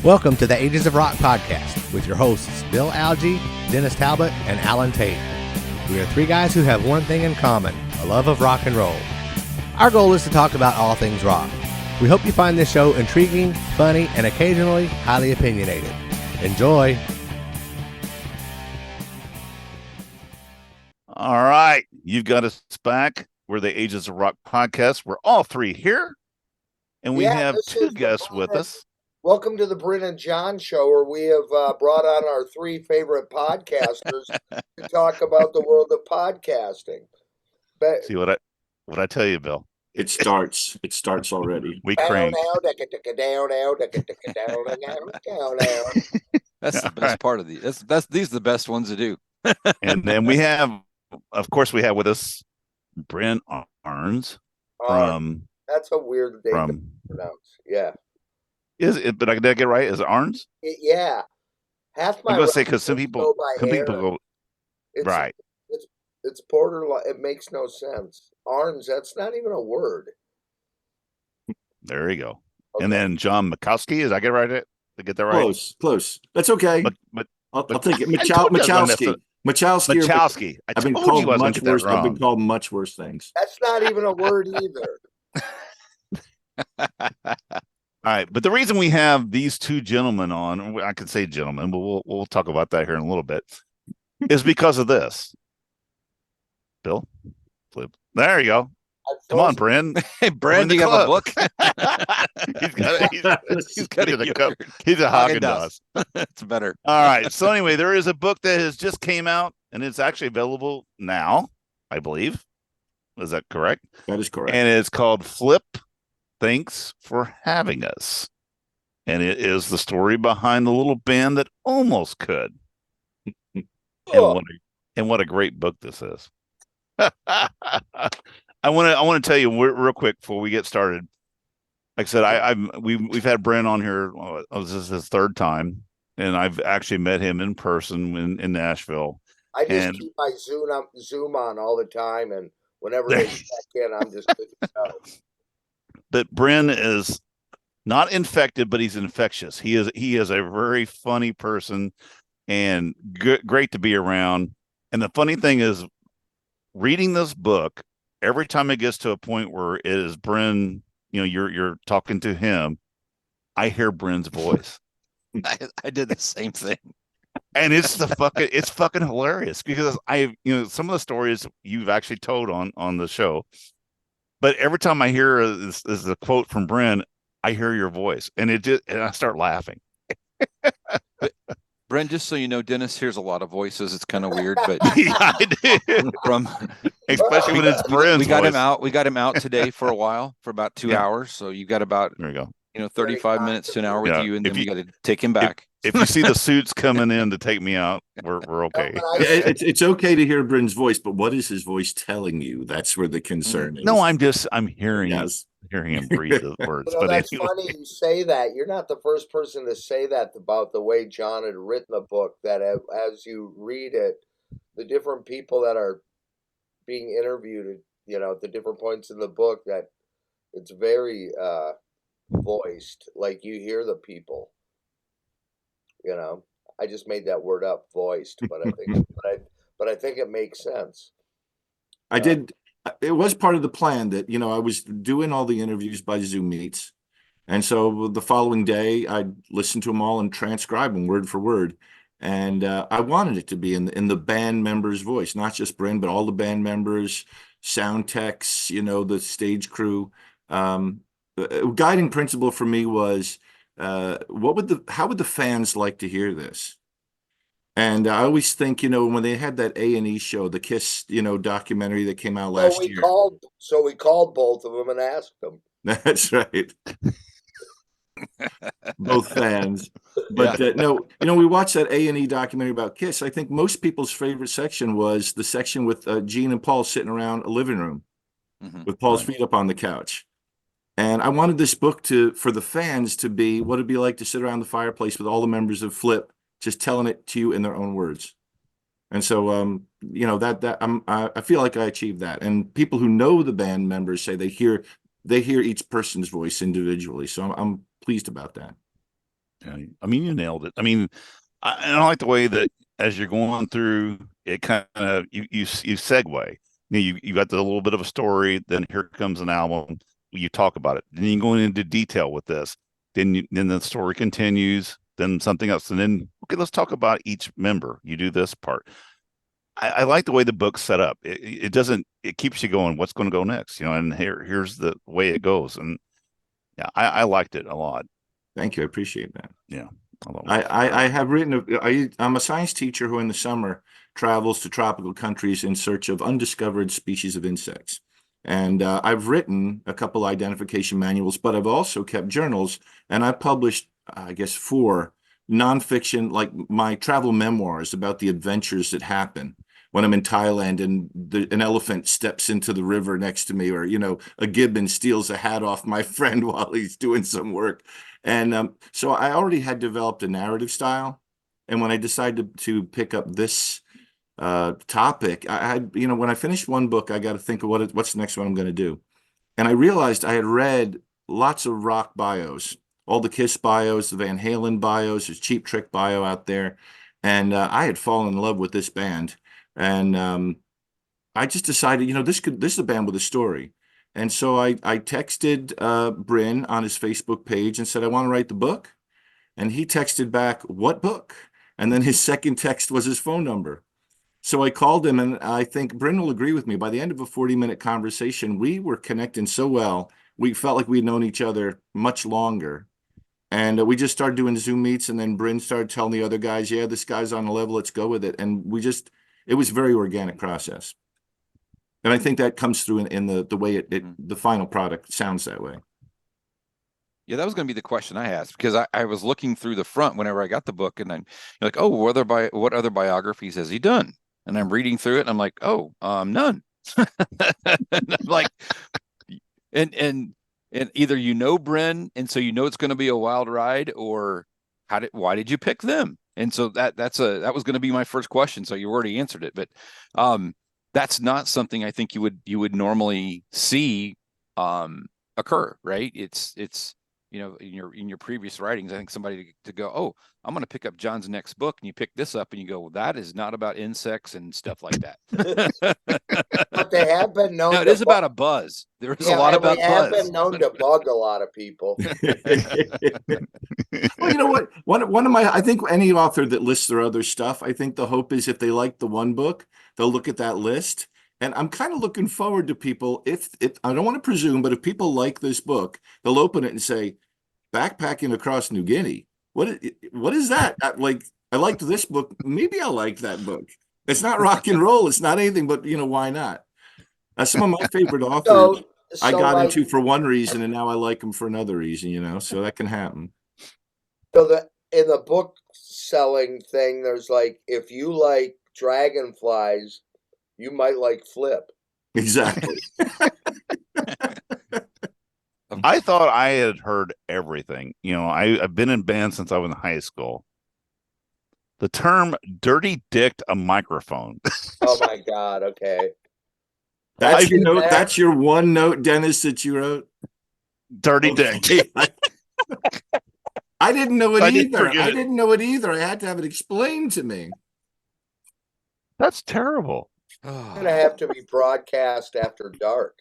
Welcome to the Ages of Rock podcast with your hosts, Bill Algie, Dennis Talbot, and Alan Tate. We are three guys who have one thing in common, a love of rock and roll. Our goal is to talk about all things rock. We hope you find this show intriguing, funny, and occasionally highly opinionated. Enjoy. All right, you've got us back. We're the Ages of Rock podcast. We're all three here, and we have two guests with us. Welcome to the Brynn and John show, where we have brought on our three favorite podcasters to talk about the world of podcasting. But see what I tell you, Bill. It starts already. We crank. That's the best part of these. These are the best ones to do. And then we have, of course, with us Brynn Arens from. That's a weird name to pronounce. Yeah. Is it? But I did I get it right? Is it Arens? Yeah. Half my. I'm gonna say because some people go right. It's borderline. It makes no sense. Arens. That's not even a word. There you go. Okay. And then John Michalski. Is I get it right? Did I get that right? Close. That's okay. But I'll take it. Michalski. Michalski. I've been called much worse. I've been called much worse things. That's not even a word either. All right, but the reason we have these two gentlemen on, I could say gentlemen, but we'll talk about that here in a little bit, is because of this. Bill, Flipp. There you go. Come on, Brynn. Hey, Brynn, do you have a book? He's a Haagen-Dazs. It's better. All right. So anyway, there is a book that has just came out, and it's actually available now, I believe. Is that correct? That is correct. And it's called Flipp. Thanks for having us. And it is the story behind the little band that almost could. And what a great book this is. I want to tell you real quick before we get started. Like I said, we've had Brynn on here. This is his third time, and I've actually met him in person in Nashville. I just keep my Zoom on all the time, and whenever they check in, I'm just good to go. But Brynn is not infected, but he's infectious. He is a very funny person and great to be around. And the funny thing is, reading this book, every time it gets to a point where it is Brynn, you're talking to him, I hear Brynn's voice. I did the same thing. And it's fucking hilarious because some of the stories you've actually told on the show. But every time I hear this is a quote from Brynn, I hear your voice, and I start laughing. Brynn, just so you know, Dennis hears a lot of voices. It's kind of weird, but yeah, I do. Especially when it's Brynn's we got voice. him out. We got him out today for a while, for about 2 hours. So you got about there you go. 35 minutes to an hour with you, and then we got to take him back. If you see the suits coming in to take me out, we're okay. It's okay to hear Brynn's voice, but what is his voice telling you? That's where the concern is. No, I'm hearing him breathe the words. But that's funny you say that. You're not the first person to say that about the way John had written the book, that as you read it, the different people that are being interviewed, at the different points in the book, that it's very voiced. Like you hear the people. I just made that word up, voiced, but I think it makes sense. I did. It was part of the plan that, I was doing all the interviews by Zoom meets. And so the following day I'd listen to them all and transcribe them word for word. And I wanted it to be in the band members' voice, not just Brynn, but all the band members, sound techs, the stage crew. The guiding principle for me was, how would the fans like to hear this? And I always think, when they had that A&E show, the Kiss, documentary that came out last year. So we called both of them and asked them. That's right. Both fans. But we watched that A&E documentary about Kiss. I think most people's favorite section was the section with Gene and Paul sitting around a living room with Paul's feet up on the couch. And I wanted this book for the fans to be what it'd be like to sit around the fireplace with all the members of Flipp, just telling it to you in their own words. And so, I feel like I achieved that. And people who know the band members say they hear each person's voice individually. So I'm pleased about that. Yeah, I mean, you nailed it. I mean, I like the way that as you're going through, it kind of you segue. You got the little bit of a story, then here comes an album. You talk about it, then you go into detail with this. Then the story continues, then something else, and then okay, let's talk about each member. You do this part. I like the way the book's set up. It doesn't. It keeps you going. What's going to go next? And here's the way it goes. And yeah, I liked it a lot. Thank you. I appreciate that. Yeah. I have written, I'm a science teacher who in the summer travels to tropical countries in search of undiscovered species of insects. And I've written a couple identification manuals, but I've also kept journals, and I've published, I guess, 4 nonfiction, like my travel memoirs about the adventures that happen when I'm in Thailand and an elephant steps into the river next to me, or, a gibbon steals a hat off my friend while he's doing some work. And so I already had developed a narrative style. And when I decided to pick up this topic, I had, when I finished one book, I got to think of what's the next one I'm going to do. And I realized I had read lots of rock bios, all the Kiss bios, the Van Halen bios, there's Cheap Trick bio out there. And I had fallen in love with this band. And I just decided, this is a band with a story. And so I texted Brynn on his Facebook page and said, I want to write the book. And he texted back, what book? And then his second text was his phone number. So I called him, and I think Brynn will agree with me. By the end of a 40-minute conversation, we were connecting so well. We felt like we'd known each other much longer. And we just started doing Zoom meets, and then Brynn started telling the other guys, yeah, this guy's on the level, let's go with it. And it was a very organic process. And I think that comes through in the way the final product sounds that way. Yeah, that was going to be the question I asked, because I was looking through the front whenever I got the book, and I'm like, oh, what other biographies has he done? And I'm reading through it, and I'm like, oh, none. And I'm like, and either Brynn, and so it's going to be a wild ride, or why did you pick them? And so that was going to be my first question. So you already answered it, but that's not something I think you would normally see occur, right? It's in your previous writings, I think somebody to go, oh, I'm going to pick up John's next book, and you pick this up and you go, well, that is not about insects and stuff like that. But they have been known. No, it is about a buzz. There is a lot about buzz. Have been known to bug a lot of people. Well, you know what? One of I think any author that lists their other stuff, I think the hope is if they like the one book, they'll look at that list. And I'm kind of looking forward to people, if I don't want to presume, but if people like this book, they'll open it and say, backpacking across New Guinea. What is that? I liked this book. Maybe I'll like that book. It's not rock and roll. It's not anything, but why not? Some of my favorite authors I got into for one reason, and now I like them for another reason, so that can happen. So in the book selling thing, there's if you like dragonflies, you might like Flipp. Exactly. I thought I had heard everything. I've been in bands since I was in high school. The term "dirty dicked" a microphone. Oh my God! Okay, that's your note. That's your one note, Dennis, that you wrote. Dirty dick. I didn't know it either. I didn't know it either. I had to have it explained to me. That's terrible. It's gonna have to be broadcast after dark.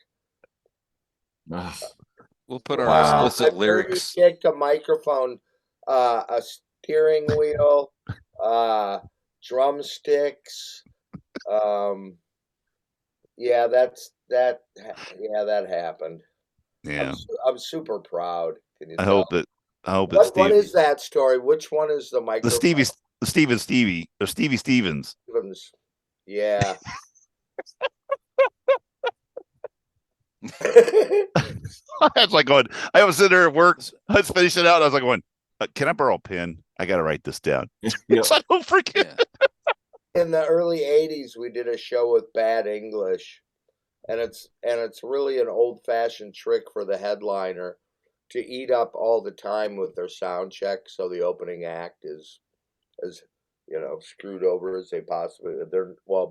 We'll put our explicit lyrics. Kicked a microphone, a steering wheel, drumsticks. Yeah, that happened. Yeah, I'm super proud. Can you I tell? hope it's Stevie. What is that story? Which one is the microphone? The Stevie Stevens. Yeah. I was going. I was sitting there at work. I was finishing out. I was going, can I borrow a pen? I got to write this down. It's like, oh, freaking. In the early 80s, we did a show with bad English, and it's really an old-fashioned trick for the headliner to eat up all the time with their sound check, so the opening act is as screwed over as they possibly.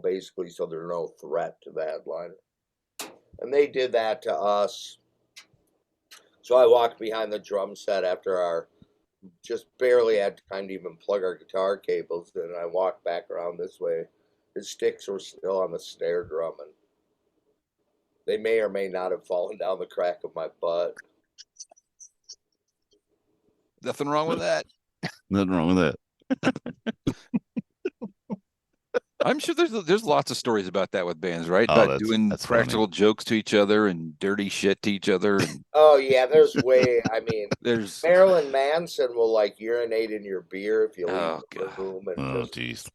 Basically, so they're no threat to the headliner. And they did that to us. So I walked behind the drum set after our just barely had time to even plug our guitar cables, and I walked back around this way. His sticks were still on the snare drum, and they may or may not have fallen down the crack of my butt. Nothing wrong with that. Nothing wrong with that. I'm sure there's lots of stories about that with bands, right? Oh, About doing that's practical funny. jokes to each other and dirty shit to each other. And Oh yeah, there's there's Marilyn Manson will like urinate in your beer if you leave Oh, the God. room, and Oh, just geez.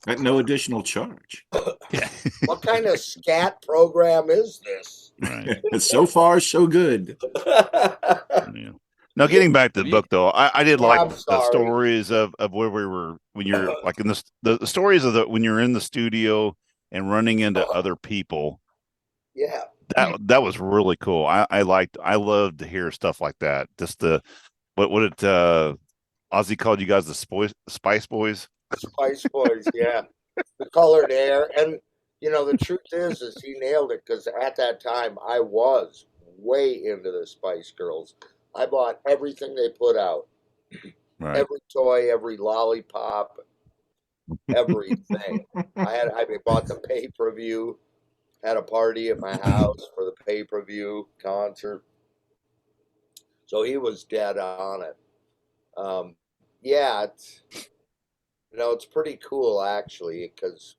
At no additional charge. Yeah. what kind of scat program is this? Right. So far, so good. Yeah. Now, getting back to the book, though, I did like I'm the sorry. stories of where we were when you're like in the stories of when you're in the studio and running into other people. Yeah. That was really cool. I loved to hear stuff like that. Just what Ozzy called you guys the Spice Boys. Spice Boys, yeah. The colored hair. And, the truth is he nailed it, because at that time I was way into the Spice Girls. I bought everything they put out. Right. Every toy, every lollipop, everything. I bought the pay-per-view, had a party at my house for the pay-per-view concert. So he was dead on it. Yeah, it's pretty cool actually, because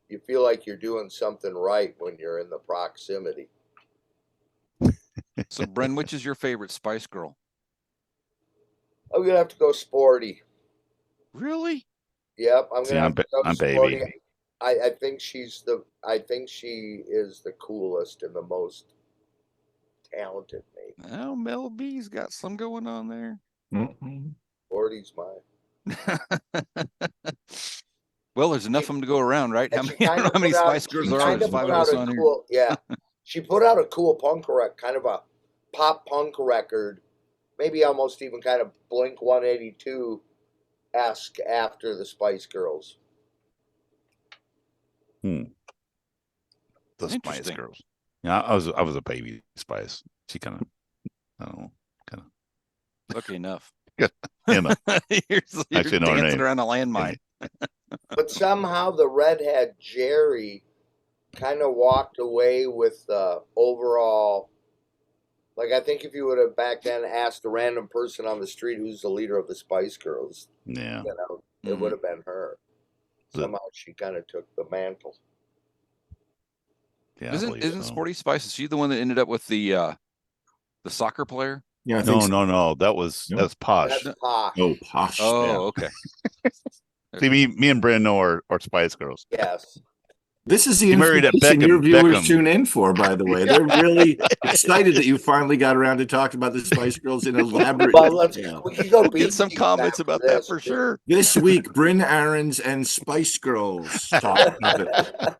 you feel like you're doing something right when you're in the proximity. So, Brynn, which is your favorite Spice Girl? I'm gonna have to go Sporty. Really? Yep, I'm gonna have to go I'm Sporty. baby. I think she is the coolest and the most talented, maybe. Well, Mel B's got some going on there. Mhm. Sporty's mine. Well, there's enough of them to go around, right? And How she many, I don't know kind of how many put out, Spice Girls she there are. kind There's of five put of out us a on here. cool, yeah. She put out a cool punk record, kind of a pop punk record, maybe almost even kind of Blink 182-esque after the Spice Girls. The Spice Interesting. Girls. Yeah, I was a baby Spice. She kind of, I don't know, kind of. Okay, enough. Emma. You're Actually, know her dancing name. around a landmine. But somehow the redhead Jerry kind of walked away with the overall. Like, I think if you would have back then asked a random person on the street who's the leader of the Spice Girls, Yeah. it would have been her. Somehow she kind of took the mantle. Yeah, Isn't Sporty Spice? Is she the one that ended up with the soccer player? Yeah, I think so. No. That's Posh. That's Posh. Oh, Posh. Oh, Yeah. okay. See, me and Brynn know our Spice Girls. Yes. This is the He married at information your viewers Beckham. tune in for, by the way. They're really excited that you finally got around to talk about the Spice Girls in elaborate detail. We can go We'll get some beefy comments about that for sure. This week, Brynn Arens and Spice Girls talk about it.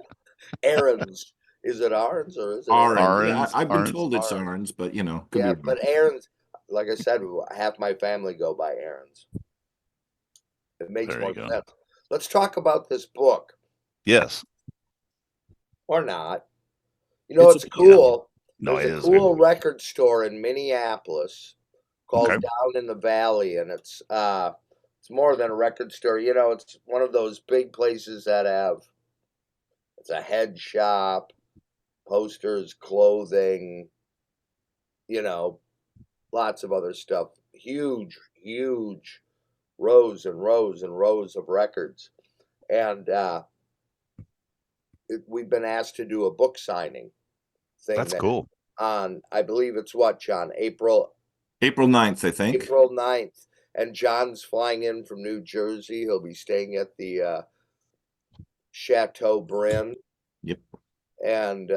Arens. Is it Arens or is it Arens. Arens? I've been Arens. told it's Arens. Arens, but could Yeah, be but Arens, like I said, half my family go by Arens. It makes There more you go. sense. Let's talk about this book. Yes. Or not. It's cool. No, There's it a is. cool record store in Minneapolis called Okay. Down in the Valley, and it's more than a record store. It's one of those big places that it's a head shop, posters, clothing, lots of other stuff. Huge, huge rows and rows and rows of records. And we've been asked to do a book signing thing. That's cool. On, I believe it's what, John? April 9th, I think. April 9th. And John's flying in from New Jersey. He'll be staying at the Chateau Brynn. Yep. And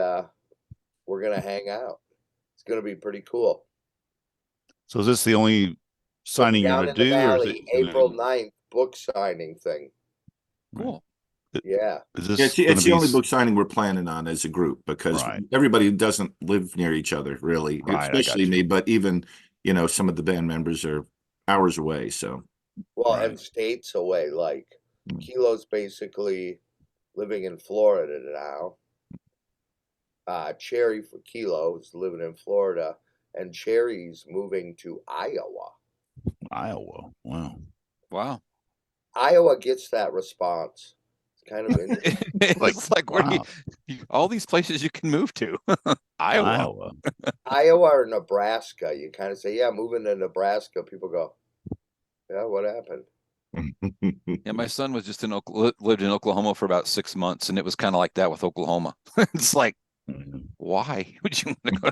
we're going to hang out. It's going to be pretty cool. So is this the only signing you're Down going in to the do? Valley, April 9th, book signing thing. Cool. Yeah. Is this It's the only book signing we're planning on as a group, because Right. everybody doesn't live near each other, really, Right, I got especially you. me. But even, some of the band members are hours away. So Well, Right. and states away. Like Mm. Kilo's basically living in Florida now. Cherry for Kilo is living in Florida, and Cherry's moving to Iowa. Iowa. Wow. Wow. Iowa gets that response. It's kind of interesting. Like, It's like, where do wow. all these places you can move to? Iowa. Iowa. Iowa or Nebraska, you kind of say, yeah, moving to Nebraska. People go, yeah, what happened? Yeah, my son was just lived in Oklahoma for about 6 months, and it was kind of like that with Oklahoma. It's like, Mhm. why would you want to go?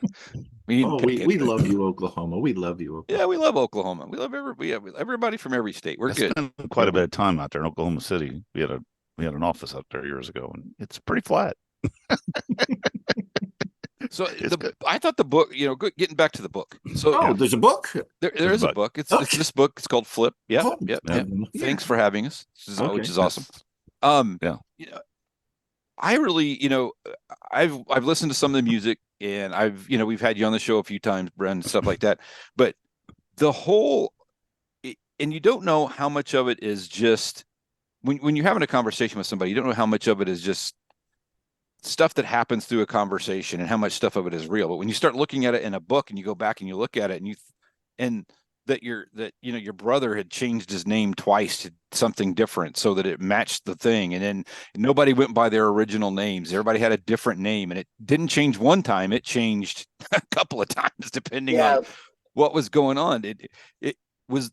We didn't Oh, pick we it. love you, Oklahoma. We love you, Yeah, Oklahoma. we love Oklahoma. We have everybody from every state. We're I good. spent quite a bit of time out there in Oklahoma City. We had an office out there years ago, and it's pretty flat. So It's good. I thought the book, getting back to the book. So Oh, there's a book. there is a book. book. It's Okay. this book. It's called Flipp. Yep, Oh, yep, yeah. yep. Thanks for having us, which Okay. is awesome. Yeah. I really, I've listened to some of the music, and we've had you on the show a few times, Brynn, stuff like that. But the whole, and you don't know how much of it is just when you're having a conversation with somebody, you don't know how much of it is just stuff that happens through a conversation and how much stuff of it is real. But when you start looking at it in a book and you go back and you look at it and that your brother had changed his name twice to something different so that it matched the thing, and then nobody went by their original names. Everybody had a different name, and it didn't change one time, it changed a couple of times depending on what was going on. It was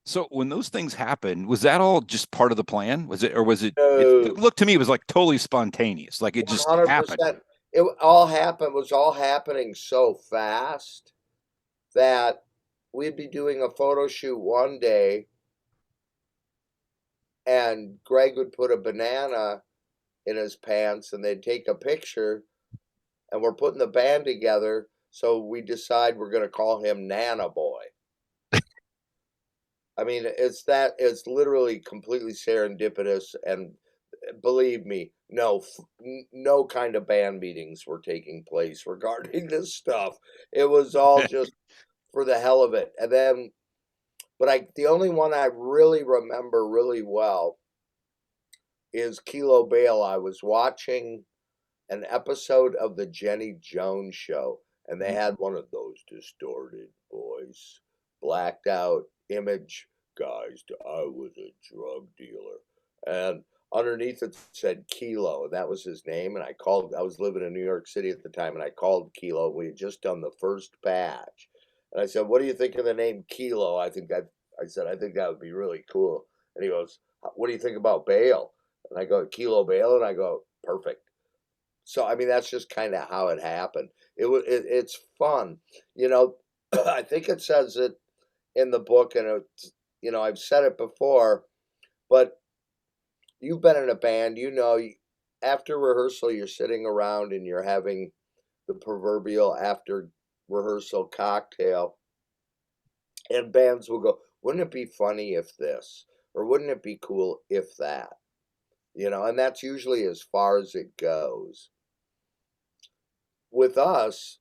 so when those things happened, was that all just part of the plan? Was it, or was it? It looked to me, it was like totally spontaneous, like it just happened. 100%. It all happened, was all happening so fast that we'd be doing a photo shoot one day, and Greg would put a banana in his pants, and they'd take a picture, and we're putting the band together, so we decide we're going to call him Nana Boy. I mean, it's literally completely serendipitous, and believe me, no kind of band meetings were taking place regarding this stuff. It was all just for the hell of it. And then, but the only one I really remember really well is Kilo Bale. I was watching an episode of the Jenny Jones show, and they had one of those distorted voice, blacked out image guys. I was a drug dealer, and underneath it said Kilo. That was his name. And I was living in New York City at the time, and I called Kilo. We had just done the first batch, and I said, "What do you think of the name Kilo?" I said, "I think that would be really cool." And he goes, "What do you think about Bale?" And I go, "Kilo Bale," and I go, "Perfect." So I mean, that's just kind of how it happened. It's fun, you know. I think it says it in the book, and I've said it before, but you've been in a band, after rehearsal, you're sitting around and you're having the proverbial after rehearsal cocktail, and bands will go, "Wouldn't it be funny if this?" or "Wouldn't it be cool if that?" And that's usually as far as it goes. With us,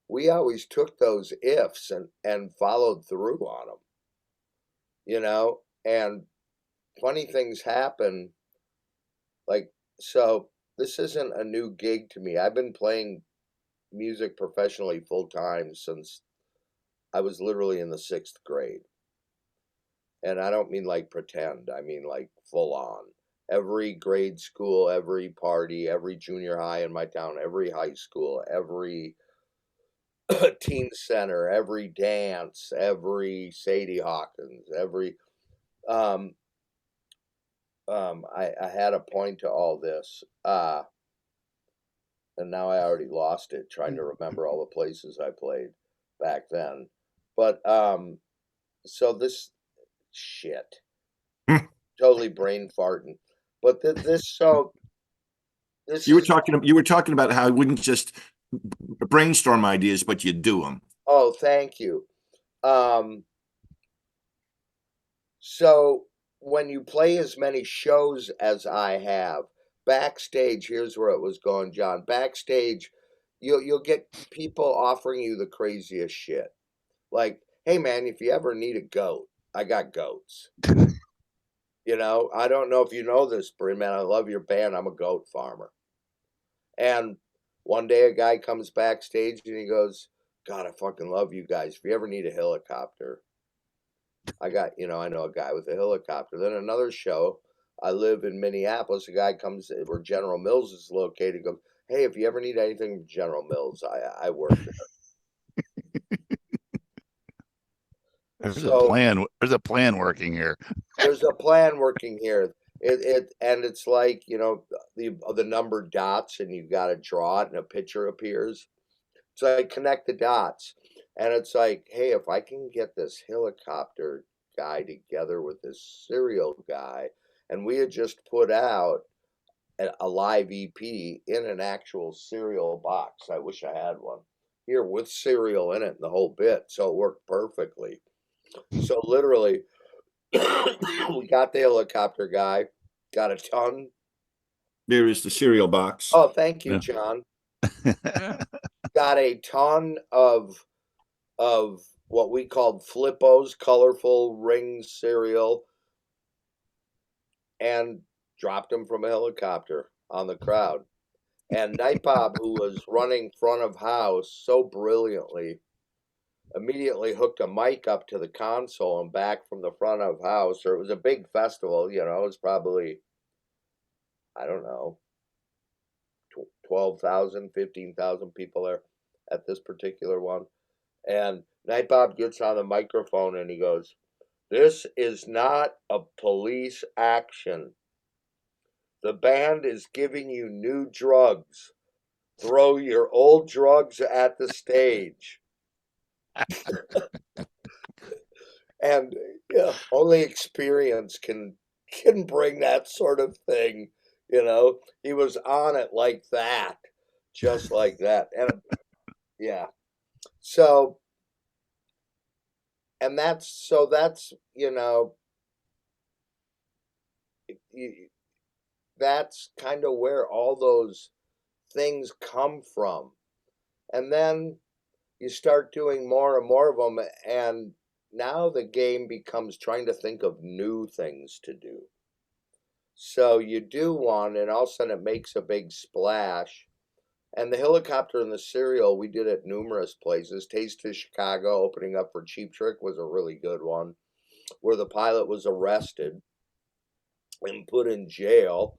we always took those ifs and followed through on them, and funny things happen. Like, so this isn't a new gig to me. I've been playing music professionally full time since I was literally in the 6th grade. And I don't mean like pretend, I mean like full on. Every grade school, every party, every junior high in my town, every high school, every teen center, every dance, every Sadie Hawkins, every um I had a point to all this. And now I already lost it trying to remember all the places I played back then. But so this shit, totally brain farting. But this You were is talking about how I wouldn't just brainstorm ideas, but you do them. oh, thank you. So when you play as many shows as I have, backstage, here's where it was going, John. Backstage, you'll get people offering you the craziest shit. Like, "Hey man, if you ever need a goat, I got goats. You know, I don't know if you know this, Brynn, man. I love your band. I'm a goat farmer. And one day a guy comes backstage and he goes, God, I fucking love you guys. If you ever need a helicopter, I know a guy with a helicopter. Then another show, I live in Minneapolis. A guy comes where General Mills is located, goes, hey, if you ever need anything from General Mills, I work there. There's a So plan. There's a plan working here. there's a plan working here. And it's like, the numbered dots and you got to draw it and a picture appears. So I connect the dots and it's like, hey, if I can get this helicopter guy together with this serial guy, and we had just put out a live EP in an actual cereal box. I wish I had one here with cereal in it and the whole bit. So it worked perfectly. So literally, we got the helicopter guy, got a ton. There is the cereal box. Oh, thank you, Yeah. John. Yeah. Got a ton of what we called Flippos, colorful ring cereal, and dropped them from a helicopter on the crowd. And Night Bob, who was running front of house so brilliantly, immediately hooked a mic up to the console and back from the front of house. Or it was a big festival, it was probably, I don't know, 12,000, 15,000 people there at this particular one. And Night Bob gets on the microphone and he goes, this is not a police action. The band is giving you new drugs. Throw your old drugs at the stage. And only experience can bring that sort of thing. He was on it like that, just like that. And yeah. So, and that's that's kind of where all those things come from. And then you start doing more and more of them, and now the game becomes trying to think of new things to do. So you do one, and all of a sudden it makes a big splash. And the helicopter and the cereal, we did at numerous places. Taste of Chicago, opening up for Cheap Trick, was a really good one, where the pilot was arrested and put in jail.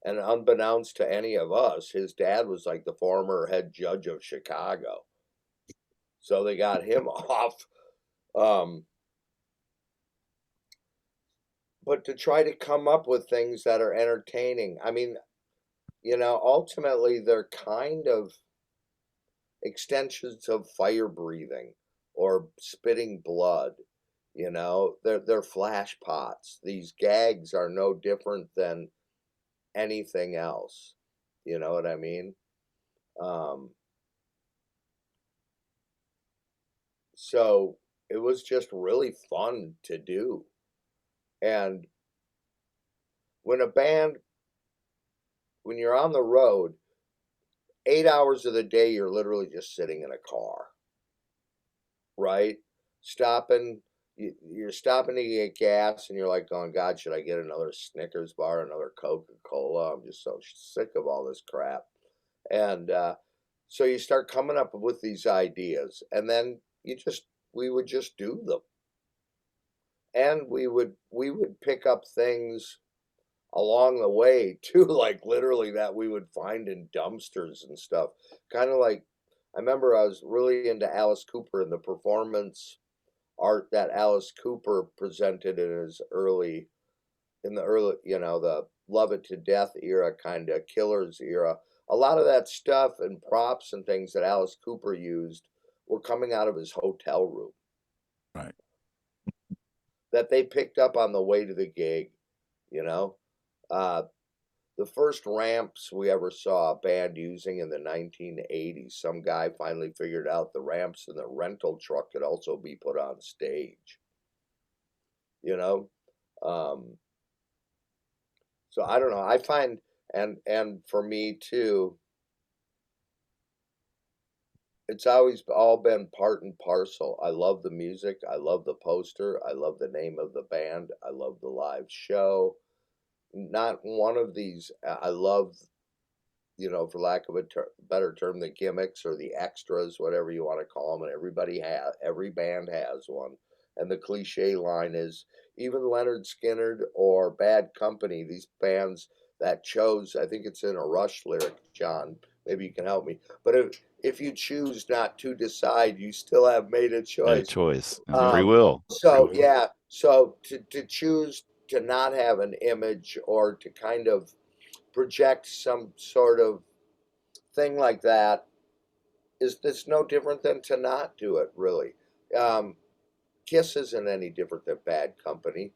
And unbeknownst to any of us, his dad was like the former head judge of Chicago. So they got him off. But to try to come up with things that are entertaining. I mean, ultimately they're kind of extensions of fire breathing or spitting blood. They're flash pots. These gags are no different than anything else. You know what I mean? So it was just really fun to do. And when you're on the road, 8 hours of the day, you're literally just sitting in a car, right? You're stopping to get gas and you're like going, God, should I get another Snickers bar, another Coca-Cola? I'm just so sick of all this crap. And so you start coming up with these ideas, and then we would just do them. And we would pick up things along the way too, like literally that we would find in dumpsters and stuff. Kind of like, I remember I was really into Alice Cooper and the performance art that Alice Cooper presented in the early, the Love It to Death era, kind of Killers era. A lot of that stuff and props and things that Alice Cooper used were coming out of his hotel room. Right. That they picked up on the way to the gig, the first ramps we ever saw a band using in the 1980s, some guy finally figured out the ramps in the rental truck could also be put on stage. So I don't know. I find, and for me too, it's always all been part and parcel. I love the music. I love the poster. I love the name of the band. I love the live show. Not one of these, I love, for lack of a better term, the gimmicks or the extras, whatever you want to call them. And every band has one. And the cliche line is even Leonard Skinner or Bad Company, these bands that chose, I think it's in a Rush lyric, John, maybe you can help me. But if you choose not to decide, you still have made a choice. Free will. So yeah, so to choose to not have an image or to kind of project some sort of thing like that is it's no different than to not do it, really. Kiss isn't any different than Bad Company.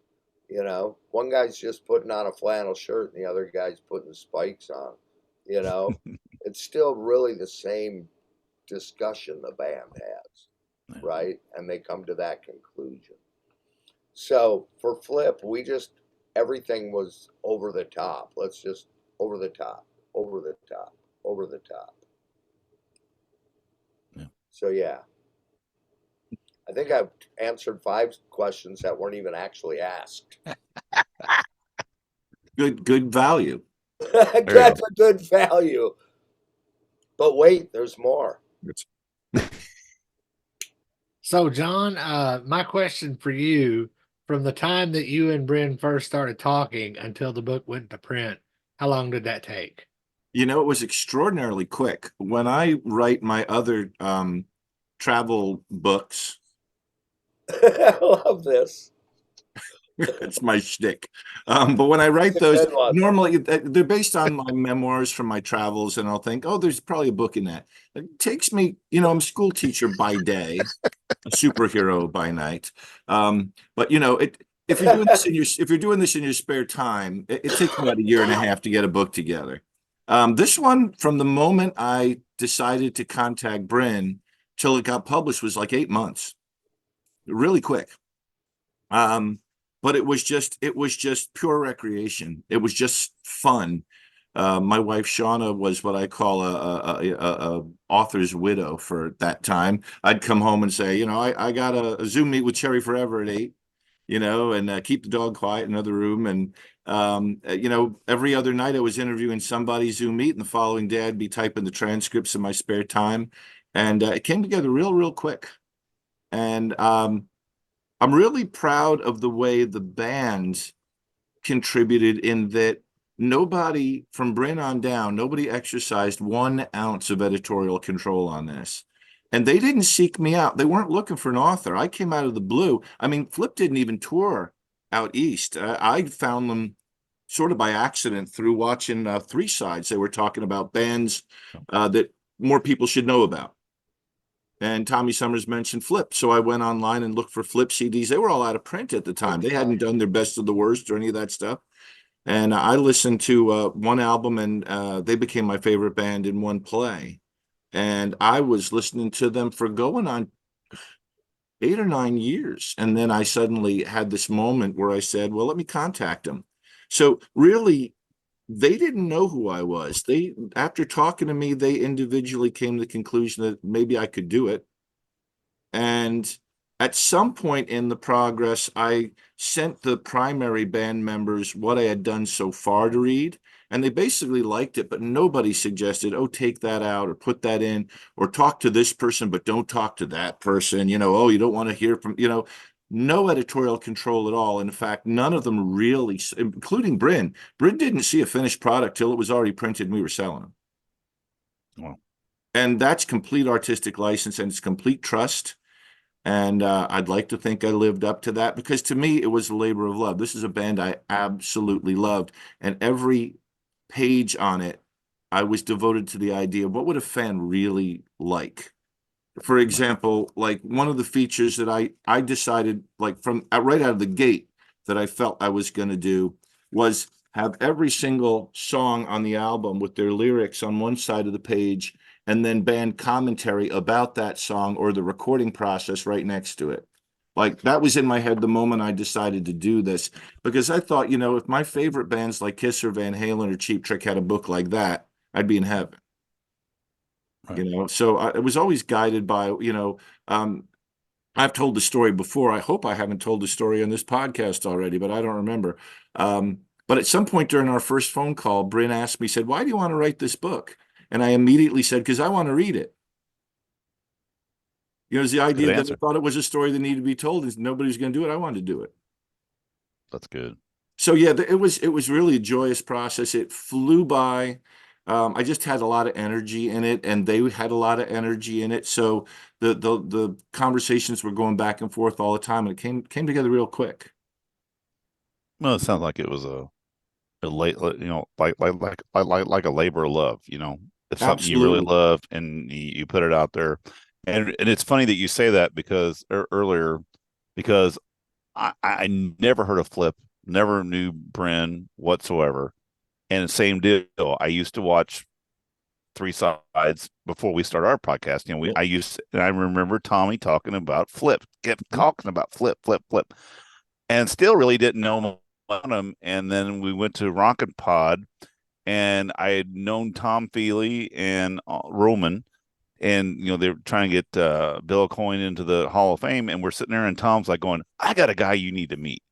One guy's just putting on a flannel shirt and the other guy's putting spikes on. It's still really the same discussion the band has, right? And they come to that conclusion. So for Flipp, everything was over the top. Let's just over the top, over the top, over the top. Yeah. So yeah. I think I've answered 5 questions that weren't even actually asked. Good value. That's a good value. But wait, there's more. So, John, my question for you, from the time that you and Brynn first started talking until the book went to print, how long did that take? It was extraordinarily quick. When I write my other travel books, I love this. it's my shtick. But when I write It's a those, good one. normally they're based on my memoirs from my travels, and I'll think, oh, there's probably a book in that. It takes me, I'm a school teacher by day, a superhero by night. But if you're doing this in your spare time, it takes about 1.5 years to get a book together. This one, from the moment I decided to contact Brynn till it got published, was like 8 months. Really quick. But it was just pure recreation. It was just fun. My wife Shauna was what I call a author's widow for that time. I'd come home and say, I got a Zoom meet with Cherry Forever at 8, and keep the dog quiet in another room. And every other night I was interviewing somebody Zoom meet, and the following day I'd be typing the transcripts in my spare time. And it came together real quick. And I'm really proud of the way the band contributed, in that nobody from Brynn on down, nobody exercised 1 ounce of editorial control on this. And they didn't seek me out. They weren't looking for an author. I came out of the blue. I mean, Flipp didn't even tour out east. I found them sort of by accident through watching 3 Sides. They were talking about bands that more people should know about. And Tommy Summers mentioned Flipp. So I went online and looked for Flipp CDs. They were all out of print at the time. They hadn't done their Best of the Worst or any of that stuff. And I listened to 1 album, and they became my favorite band in one play. And I was listening to them for going on 8 or 9 years. And then I suddenly had this moment where I said, well, let me contact them. So really, they didn't know who I was. After talking to me, they individually came to the conclusion that maybe I could do it. And at some point in the progress, I sent the primary band members what I had done so far to read, and they basically liked it, but nobody suggested, oh, take that out or put that in, or talk to this person, but don't talk to that person. Oh, you don't want to hear from, no editorial control at all. In fact, none of them really, including Brynn. Brynn didn't see a finished product till it was already printed and we were selling them. Wow. And that's complete artistic license, and it's complete trust. And I'd like to think I lived up to that, because to me, it was a labor of love. This is a band I absolutely loved. And every page on it, I was devoted to the idea of what would a fan really like. For example, like one of the features that I decided, like from right out of the gate, that I felt I was going to do was have every single song on the album with their lyrics on one side of the page, and then band commentary about that song or the recording process right next to it. Like, that was in my head the moment I decided to do this, because I thought, if my favorite bands like Kiss or Van Halen or Cheap Trick had a book like that, I'd be in heaven. Right. you know. So I was always guided by, I've told the story before. I hope I haven't told the story on this podcast already, but I don't remember. But at some point during our first phone call, Brynn asked me, said, "Why do you want to write this book?" And I immediately said, "Because I want to read it." You know, it's the Good idea that I answer. thought it was a story that needed to be told, and nobody's going to do it. I wanted to do it. That's good. So yeah, it was really a joyous process. It flew by. I just had a lot of energy in it, and they had a lot of energy in it. So the conversations were going back and forth all the time, and it came together real quick. Well, it sounds like it was a late, like a labor of love. It's something you really Absolutely. love, and you put it out there. And it's funny that you say that because earlier, because I never heard of Flipp, never knew Brynn whatsoever. And same deal. I used to watch Three Sides before we started our podcast. Yeah. And I remember Tommy talking about Flipp, kept talking about Flipp, Flipp, Flipp, and still really didn't know about him. And then we went to Rockin' Pod, and I had known Tom Feely and Roman, and they were trying to get Bill Coyne into the Hall of Fame, and we're sitting there, and Tom's like going, "I got a guy you need to meet.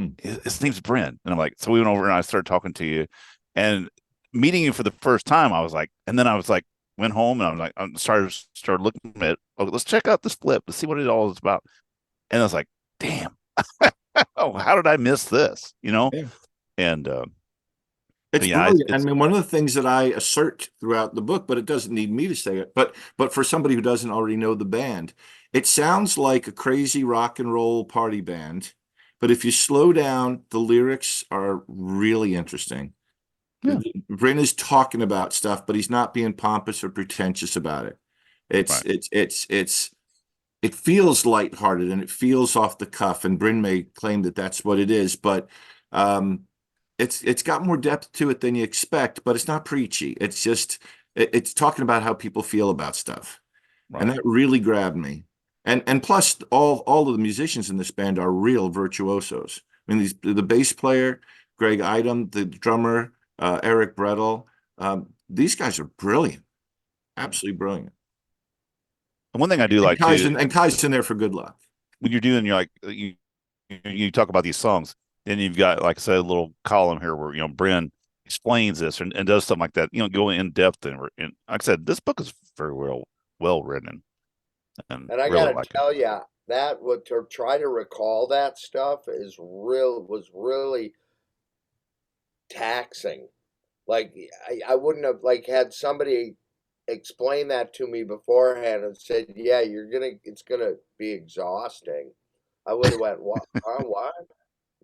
Hmm. His name's Brynn." And I'm like, so we went over and I started talking to you, and meeting you for the first time, I was like, and then I was like, went home and I was like, I started looking at, oh, let's check out this Flipp, let's see what it all is about. And I was like, damn, oh, how did I miss this? Yeah. And It's yeah, brilliant. I it's mean, one of the things that I assert throughout the book, but it doesn't need me to say it, but for somebody who doesn't already know the band, it sounds like a crazy rock and roll party band. But if you slow down, the lyrics are really interesting. yeah, Bryn is talking about stuff, but he's not being pompous or pretentious about it. It's right, it's it's it's it feels lighthearted and it feels off the cuff. And Bryn may claim that that's what it is, but um, it's got more depth to it than you expect. But it's not preachy. It's just it's talking about how people feel about stuff, and right. that really grabbed me. And plus, all of the musicians in this band are real virtuosos. I mean, the bass player, Greg Idam, the drummer, Eric Brettel. These guys are brilliant, absolutely brilliant. And one thing I do And like too, Kai's in there for good luck. when you're like you talk about these songs, then you've got, like I said, a little column here where Brynn explains this and does something like that. Going in depth, and like I said, this book is very well written, and And I really gotta like it. tell you, that what to try to recall that stuff was really taxing. Like I wouldn't have like had somebody explain that to me beforehand and said, "Yeah, it's gonna be exhausting." I would have went, "What? Huh, what?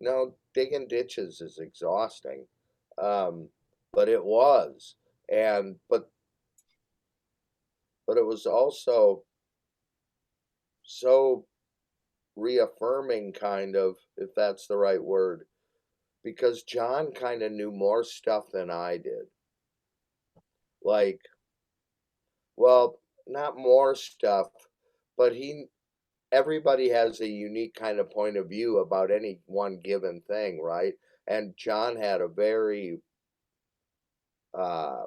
No, digging ditches is exhausting." Um, but it was, and but it was also so reaffirming, kind of, if that's the right word, because John kind of knew more stuff than I did. Like, well, not more stuff, but everybody has a unique kind of point of view about any one given thing, right? And John had a very uh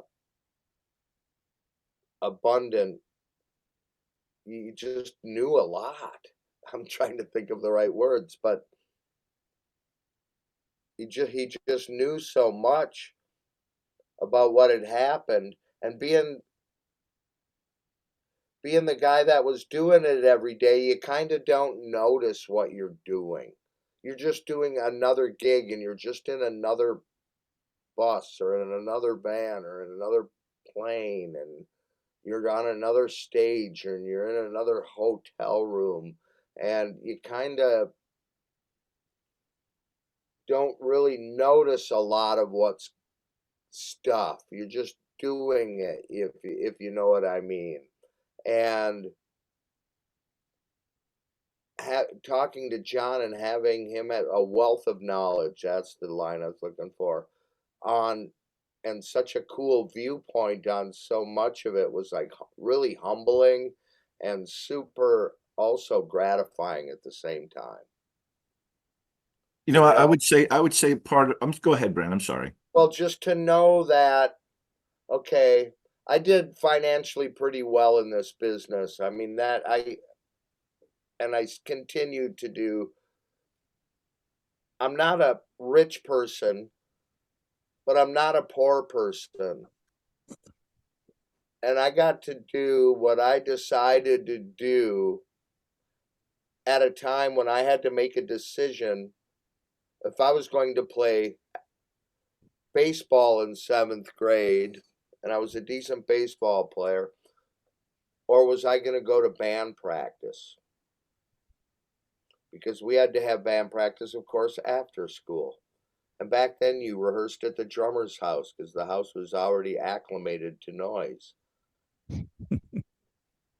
abundant, he just knew a lot. I'm trying to think of the right words, but he just knew so much about what had happened, and being the guy that was doing it every day, you kind of don't notice what you're doing. You're just doing another gig, and you're just in another bus or in another van or in another plane, and you're on another stage and you're in another hotel room, and you kind of don't really notice a lot of what's stuff. You're just doing it, if you know what I mean. And talking to John and having him at a wealth of knowledge, that's the line I was looking for, on, and such a cool viewpoint on so much of it, was like really humbling and super also gratifying at the same time. You To know, know, I would say part of, go ahead, Brand. I'm sorry. well, just to know that, okay, I did financially pretty well in this business. I mean, I continued to do. I'm not a rich person, but I'm not a poor person. And I got to do what I decided to do at a time when I had to make a decision if I was going to play baseball in 7th grade, and I was a decent baseball player, or was I going to go to band practice? Because we had to have band practice, of course, after school. And back then you rehearsed at the drummer's house because the house was already acclimated to noise.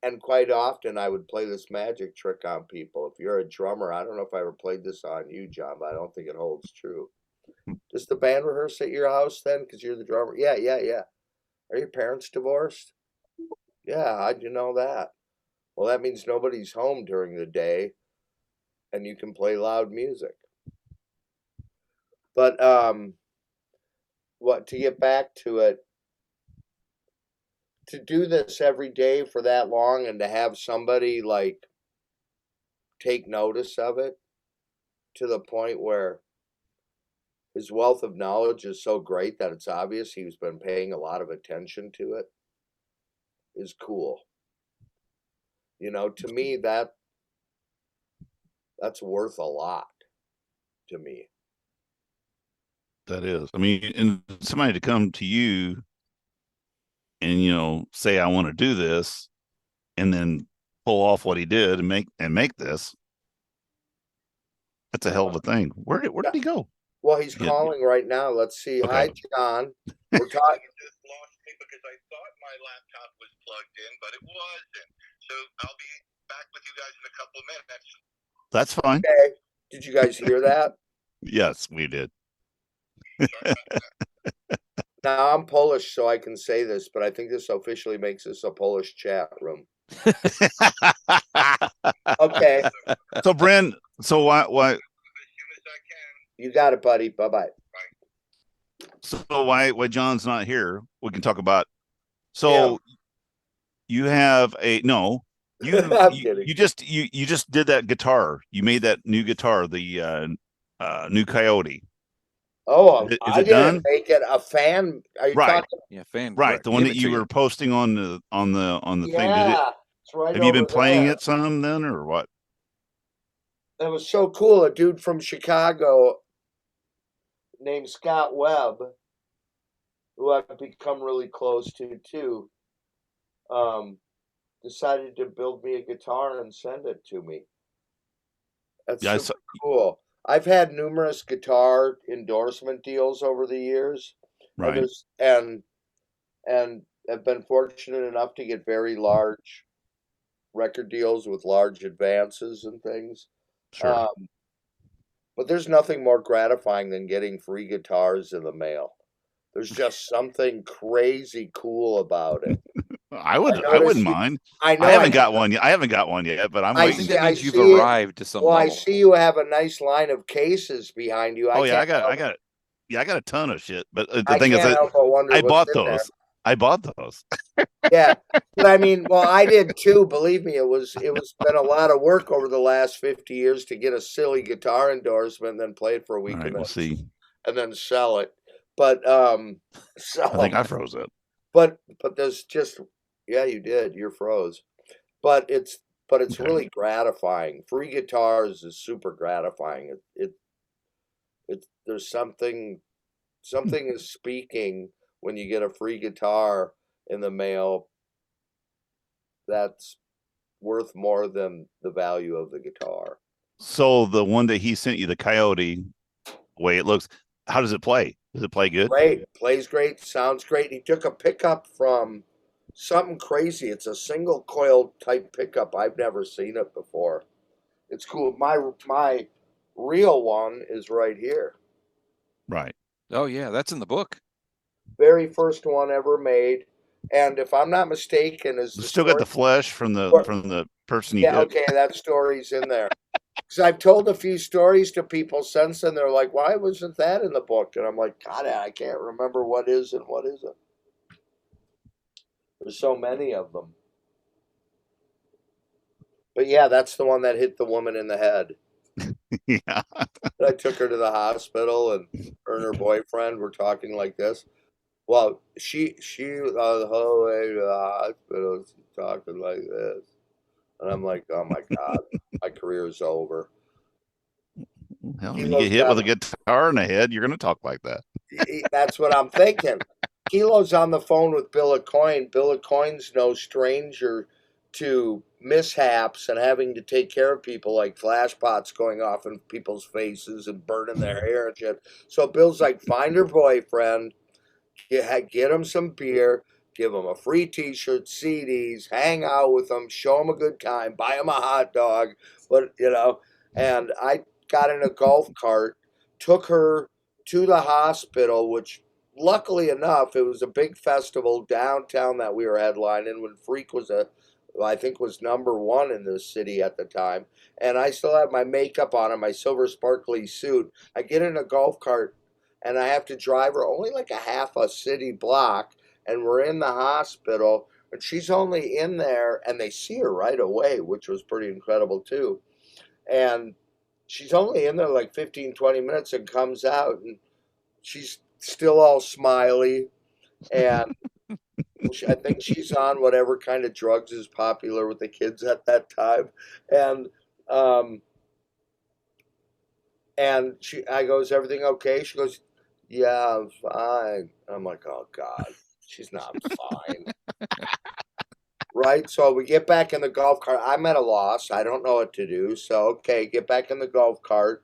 And quite often I would play this magic trick on people. If you're a drummer, I don't know if I ever played this on you, John, but I don't think it holds true. Does the band rehearse at your house then? Because you're the drummer. Yeah. Are your parents divorced? Yeah, how'd you know that? Well, that means nobody's home during the day and you can play loud music. But to get back to it, to do this every day for that long and to have somebody like take notice of it to the point where his wealth of knowledge is so great that it's obvious he's been paying a lot of attention to it is cool. You know, to me that's worth a lot to me. That is. I mean, and somebody to come to you and, you know, say, I want to do this, and then pull off what he did and make this. That's a hell of a thing. Where did he go? Well, he's calling right now. Let's see. Okay. Hi, John. We're talking. Just lost me because I thought my laptop was plugged in, but it wasn't. So I'll be back with you guys in a couple of minutes. That's fine. Okay. Did you guys hear that? Yes, we did. Now, I'm Polish, so I can say this, but I think this officially makes this a Polish chat room. Okay. So, Brynn, so why? As soon as I can. You got it, buddy. Bye-bye. So why John's not here? We can talk about. So you have a no. You just did that guitar. You made that new guitar, the new Coyote. Oh, I didn't make it a fan. Are you right? Talking? Yeah, fan. Right, the one that you were posting on the thing. Yeah, it's right. Have you been playing there. it some then, or what? It was so cool. A dude from Chicago named Scott Webb, who I've become really close to too, decided to build me a guitar and send it to me. That's super cool. I've had numerous guitar endorsement deals over the years, right? And have been fortunate enough to get very large record deals with large advances and things. Sure. But there's nothing more gratifying than getting free guitars in the mail. There's just something crazy cool about it. I wouldn't mind. I know I haven't got one yet, but I'm waiting. I think that means you've arrived to some level. I see you have a nice line of cases behind you. I got a ton of shit. But the thing is that I bought those. I bought those. Yeah, but I mean, well, I did too. Believe me, it was been a lot of work over the last 50 years to get a silly guitar endorsement and then play it for a week we'll see, and then sell it. But so I think I froze it. But there's just you did. You're froze. But it's okay. Really gratifying. Free guitars is super gratifying. There's something is speaking when you get a free guitar in the mail that's worth more than the value of the guitar. So the one that he sent you, the Coyote, the way it looks, how does it play? Does it play good? Great. Plays great. Sounds great. He took a pickup from something crazy. It's a single coil type pickup. I've never seen it before. It's cool. My real one is right here. Right. Oh yeah, that's in the book. Very first one ever made. And if I'm not mistaken, is still got the flesh from the person you hit. Okay, that story's in there. Because I've told a few stories to people since, and they're like, "Why wasn't that in the book?" And I'm like, "God, I can't remember what is and what isn't." There's so many of them. But yeah, that's the one that hit the woman in the head. Yeah. I took her to the hospital, and her and her boyfriend were talking like this. Well, she the whole way to the hospital, she's talking like this, and I'm like, oh my god, my career is over. Hell, when you Kilo's get hit with a got, guitar in the head, you're going to talk like that. that's what I'm thinking. Kilo's on the phone with Bill Coin. Bill Coin's no stranger to mishaps and having to take care of people, like flashpots going off in people's faces and burning their hair and shit. So Bill's like, find her boyfriend, get him some beer, give him a free T-shirt, CDs, hang out with him, show him a good time, buy him a hot dog, but And I got in a golf cart, took her to the hospital, which luckily enough, it was a big festival downtown that we were headlining when Freak was I think was number one in the city at the time. And I still have my makeup on and my silver sparkly suit. I get in a golf cart and I have to drive her only like a half a city block, and we're in the hospital, and she's only in there, and they see her right away, which was pretty incredible too. And she's only in there like 15, 20 minutes and comes out, and she's still all smiley, and I think she's on whatever kind of drugs is popular with the kids at that time. And um I go, is everything okay? She goes, yeah, I'm fine. I'm like, oh God, she's not fine. Right? So we get back in the golf cart. I'm at a loss. I don't know what to do. So, okay, get back in the golf cart.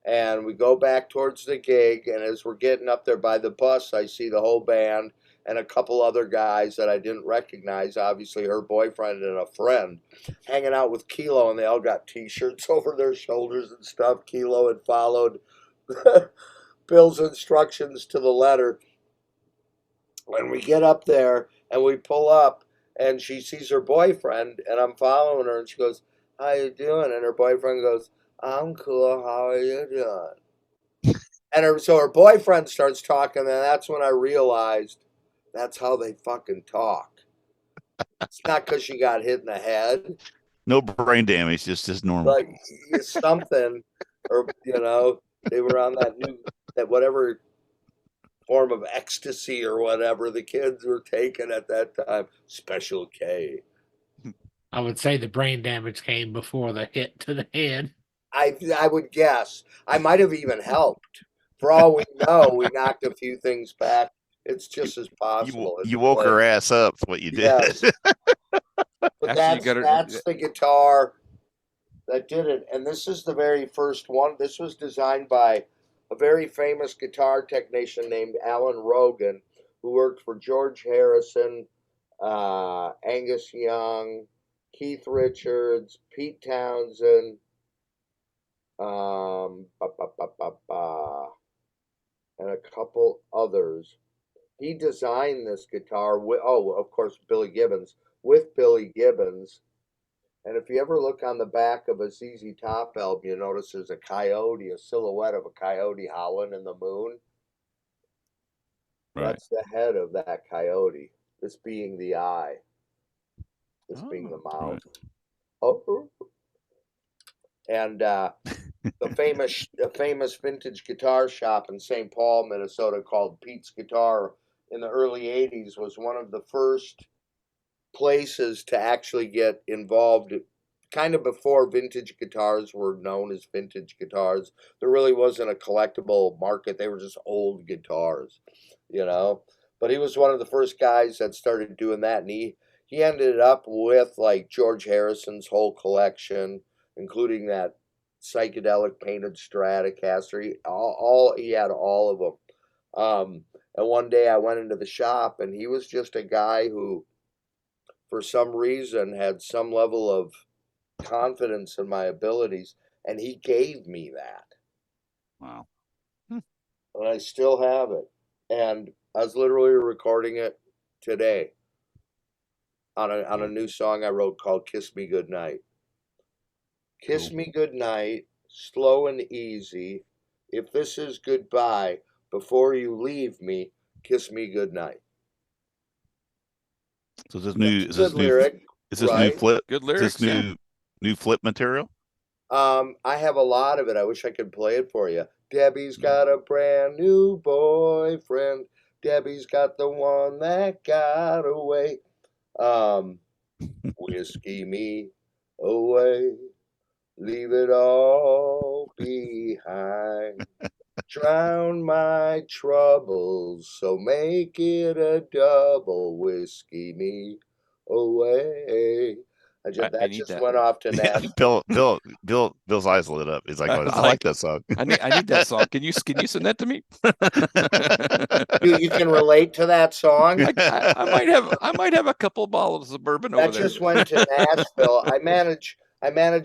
And we go back towards the gig. And as we're getting up there by the bus, I see the whole band and a couple other guys that I didn't recognize. Obviously, her boyfriend and a friend hanging out with Kilo. And they all got T-shirts over their shoulders and stuff. Kilo had followed Bill's instructions to the letter. When we get up there and we pull up, and she sees her boyfriend, and I'm following her, and she goes, how you doing? And her boyfriend goes, I'm cool, how are you doing? And so her boyfriend starts talking, and that's when I realized that's how they fucking talk. It's not because she got hit in the head. No brain damage, just normal. Like something, or they were on that whatever form of ecstasy or whatever the kids were taking at that time. Special K. I would say the brain damage came before the hit to the head. I would guess. I might have even helped. For all we know, we knocked a few things back. It's just as possible. You woke her ass up. That's what you did. Yes. But that's the guitar that did it. And this is the very first one. This was designed by a very famous guitar technician named Alan Rogan, who worked for George Harrison, Angus Young, Keith Richards, Pete Townsend, and a couple others. He designed this guitar with, of course, Billy Gibbons, with Billy Gibbons. And if you ever look on the back of a ZZ Top album, you notice there's a coyote, a silhouette of a coyote howling in the moon. Right. That's the head of that coyote, this being the eye, this being the mouth. Right. Oh. And the famous vintage guitar shop in St. Paul, Minnesota, called Pete's Guitar in the early 80s was one of the first places to actually get involved, kind of before vintage guitars were known as vintage guitars. There really wasn't a collectible market. They were just old guitars, But he was one of the first guys that started doing that, and he ended up with like George Harrison's whole collection, including that psychedelic painted Stratocaster. He had all of them. And one day I went into the shop, and he was just a guy who, for some reason, had some level of confidence in my abilities, and he gave me that. Wow. And I still have it. And I was literally recording it today on a new song I wrote called Kiss Me Goodnight. Kiss me goodnight, slow and easy. If this is goodbye, before you leave me, kiss me goodnight. So this new That's a good lyric, is this new right? Flip? Good Is lyrics. this new Flip material? I have a lot of it. I wish I could play it for you. Debbie's got a brand new boyfriend. Debbie's got the one that got away. Whiskey me away. Leave it all behind. Drown my troubles, so make it a double. Whiskey me away. That need just that. went off to Yeah, Nashville. Bill's eyes lit up. He's like, I I, was like like, that song. I need that song. Can you send that to me? You can relate to that song? I might have a couple bottles of bourbon over That there. just went to Nashville. I manage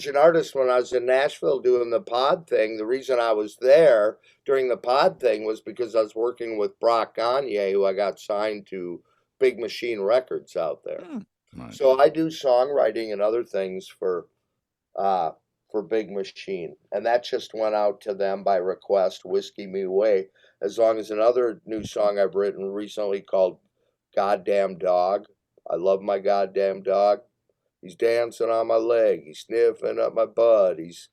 an artist when I was in Nashville doing the pod thing. The reason I was there during the pod thing was because I was working with Brock Gagne, who I got signed to Big Machine Records out there. Right. So I do songwriting and other things for Big Machine, and that just went out to them by request. Whiskey Me Away, as long as another new song I've written recently called "Goddamn Dog." I love my goddamn dog. He's dancing on my leg. He's sniffing up my butt. He's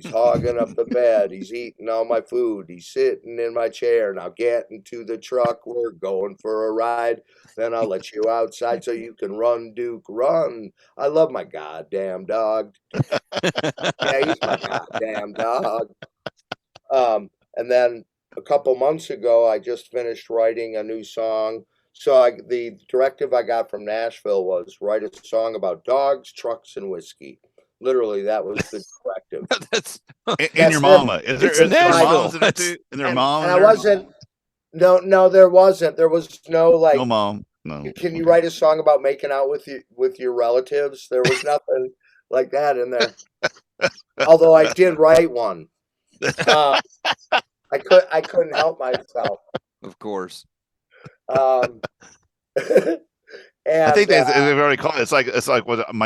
hogging up the bed. He's eating all my food. He's sitting in my chair. Now get into the truck. We're going for a ride. Then I'll let you outside so you can run, Duke, run. I love my goddamn dog. Yeah, he's my goddamn dog. And then a couple months ago, I just finished writing a new song. So the directive I got from Nashville was write a song about dogs, trucks, and whiskey. Literally, that was the directive. That's And your mama. Is there It's is their Nashville. mom's in it too? And their mom. And I wasn't. No, there wasn't. There was no like. No mom. No. Can you Okay. write a song about making out with your relatives? There was nothing like that in there. Although I did write one. I couldn't help myself. of course. And I think they've already called it. It's like what I'm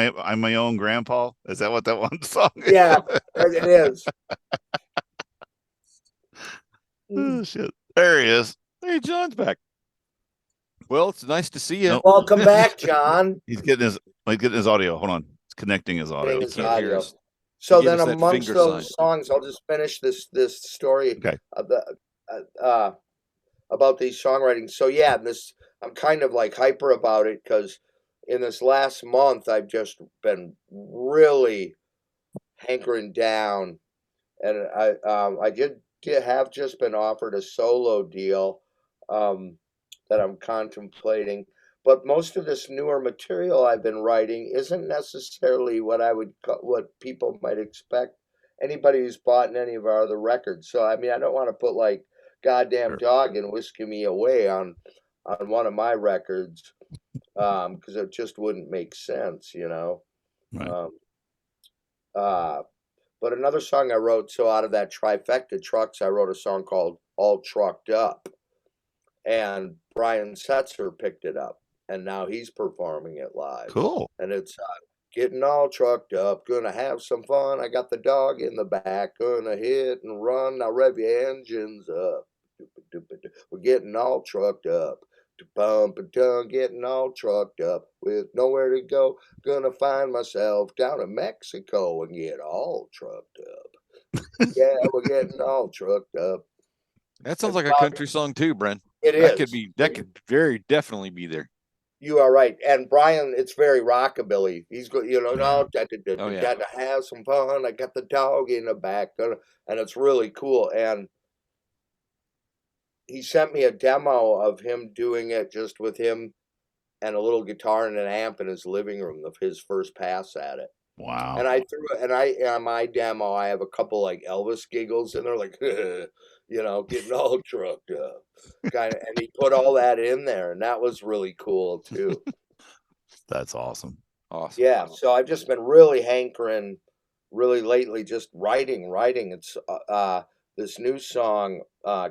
my own grandpa. Is that what that one song is? yeah, it is. Oh, shit. There he is. Hey, John's back. Well, it's nice to see you. Nope. Welcome back, John. He's getting his audio. Hold on. It's connecting his audio. Getting his can't hear audio. us. So He gave then us that amongst finger those sign. songs, I'll just finish this story Okay. About these songwriting. So yeah, I'm kind of like hyper about it because in this last month I've just been really hankering down, and I did have just been offered a solo deal that I'm contemplating. But most of this newer material I've been writing isn't necessarily what people might expect. Anybody who's bought any of our other records. So I mean, I don't want to put like "Goddamn Sure. Dog" and "Whiskey Me Away" on one of my records because it just wouldn't make sense, you know. Right. But another song I wrote, so out of that trifecta trucks, I wrote a song called "All Trucked Up," and Brian Setzer picked it up, and now he's performing it live. Cool. And it's getting all trucked up, gonna have some fun. I got the dog in the back, gonna hit and run. Now rev your engines up. We're getting all trucked up. Bump and tongue, getting all trucked up with nowhere to go. Gonna find myself down in Mexico and get all trucked up. Yeah, we're getting all trucked up. That sounds It's like a about- country song too, Bryn. It is. That could very definitely be there. You are right. And Brian, it's very rockabilly. He's go, you know, no, Oh, yeah. got to have some fun. I got the dog in the back, and it's really cool. And he sent me a demo of him doing it just with him and a little guitar and an amp in his living room of his first pass at it. Wow. And on my demo, I have a couple like Elvis giggles, and they're like, you know, getting all trucked up, kind of. And he put all that in there, and that was really cool too. That's awesome. Awesome. Yeah, so I've just been really hankering, really lately, just writing. It's this new song,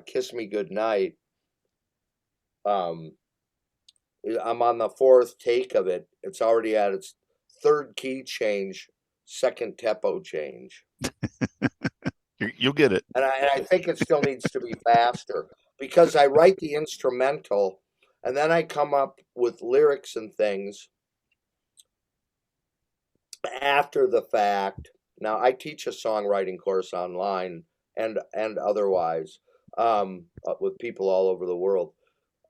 "Kiss Me Goodnight." I'm on the fourth take of it. It's already at its third key change, second tempo change, You'll get it. and I think it still needs to be faster because I write the instrumental, And then I come up with lyrics and things after the fact. Now I teach a songwriting course online and otherwise, with people all over the world.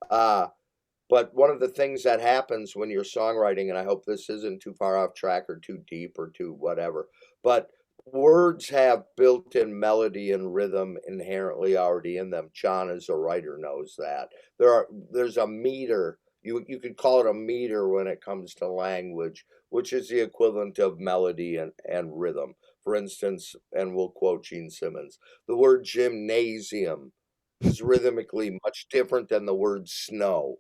But one of the things that happens when you're songwriting, and I hope this isn't too far off track or too deep or too whatever, but words have built-in melody and rhythm inherently already in them. John, as a writer, knows that. There's a meter. You could call it a meter when it comes to language, which is the equivalent of melody and rhythm. For instance, and we'll quote Gene Simmons, the word gymnasium is rhythmically much different than the word snow.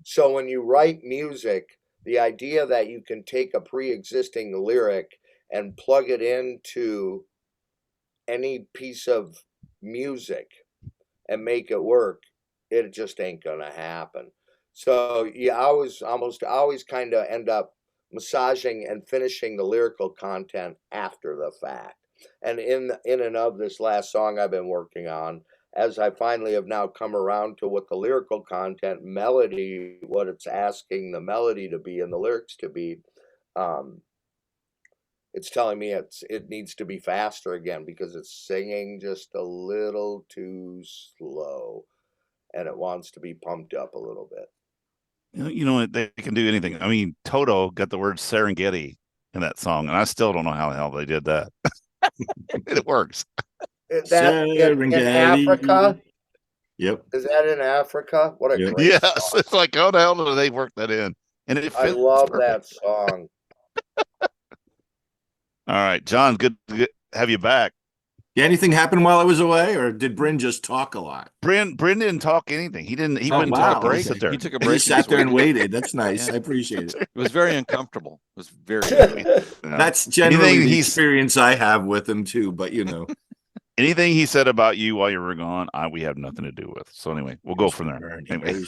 So when you write music, the idea that you can take a pre-existing lyric and plug it into any piece of music and make it work, it just ain't gonna happen. So you almost always kind of end up massaging and finishing the lyrical content after the fact. And in and of this last song I've been working on, as I finally have now come around to what the lyrical content, melody, what it's asking the melody to be and the lyrics to be, it's telling me it needs to be faster again because it's singing just a little too slow, and it wants to be pumped up a little bit. They can do anything. I mean, Toto got the word Serengeti in that song, and I still don't know how the hell they did that. It works. That in Africa? Yep. Is that in Africa? What a great Yes, song. it's like, how the hell did they work that in? And it I fits love perfect. that song. All right, John, good to have you back. Yeah, anything happen while I was away, or did Brynn just talk a lot? Brynn didn't talk anything. He Oh, wouldn't wow. talk. He break. sit there. He took a He break. just sat there and waited. waited. That's nice. Yeah. I appreciate it. It was very uncomfortable. It was very. That's generally Anything the experience I have with him too. But anything he said about you while you were gone, we have nothing to do with. So anyway, we'll go from there. Anyway.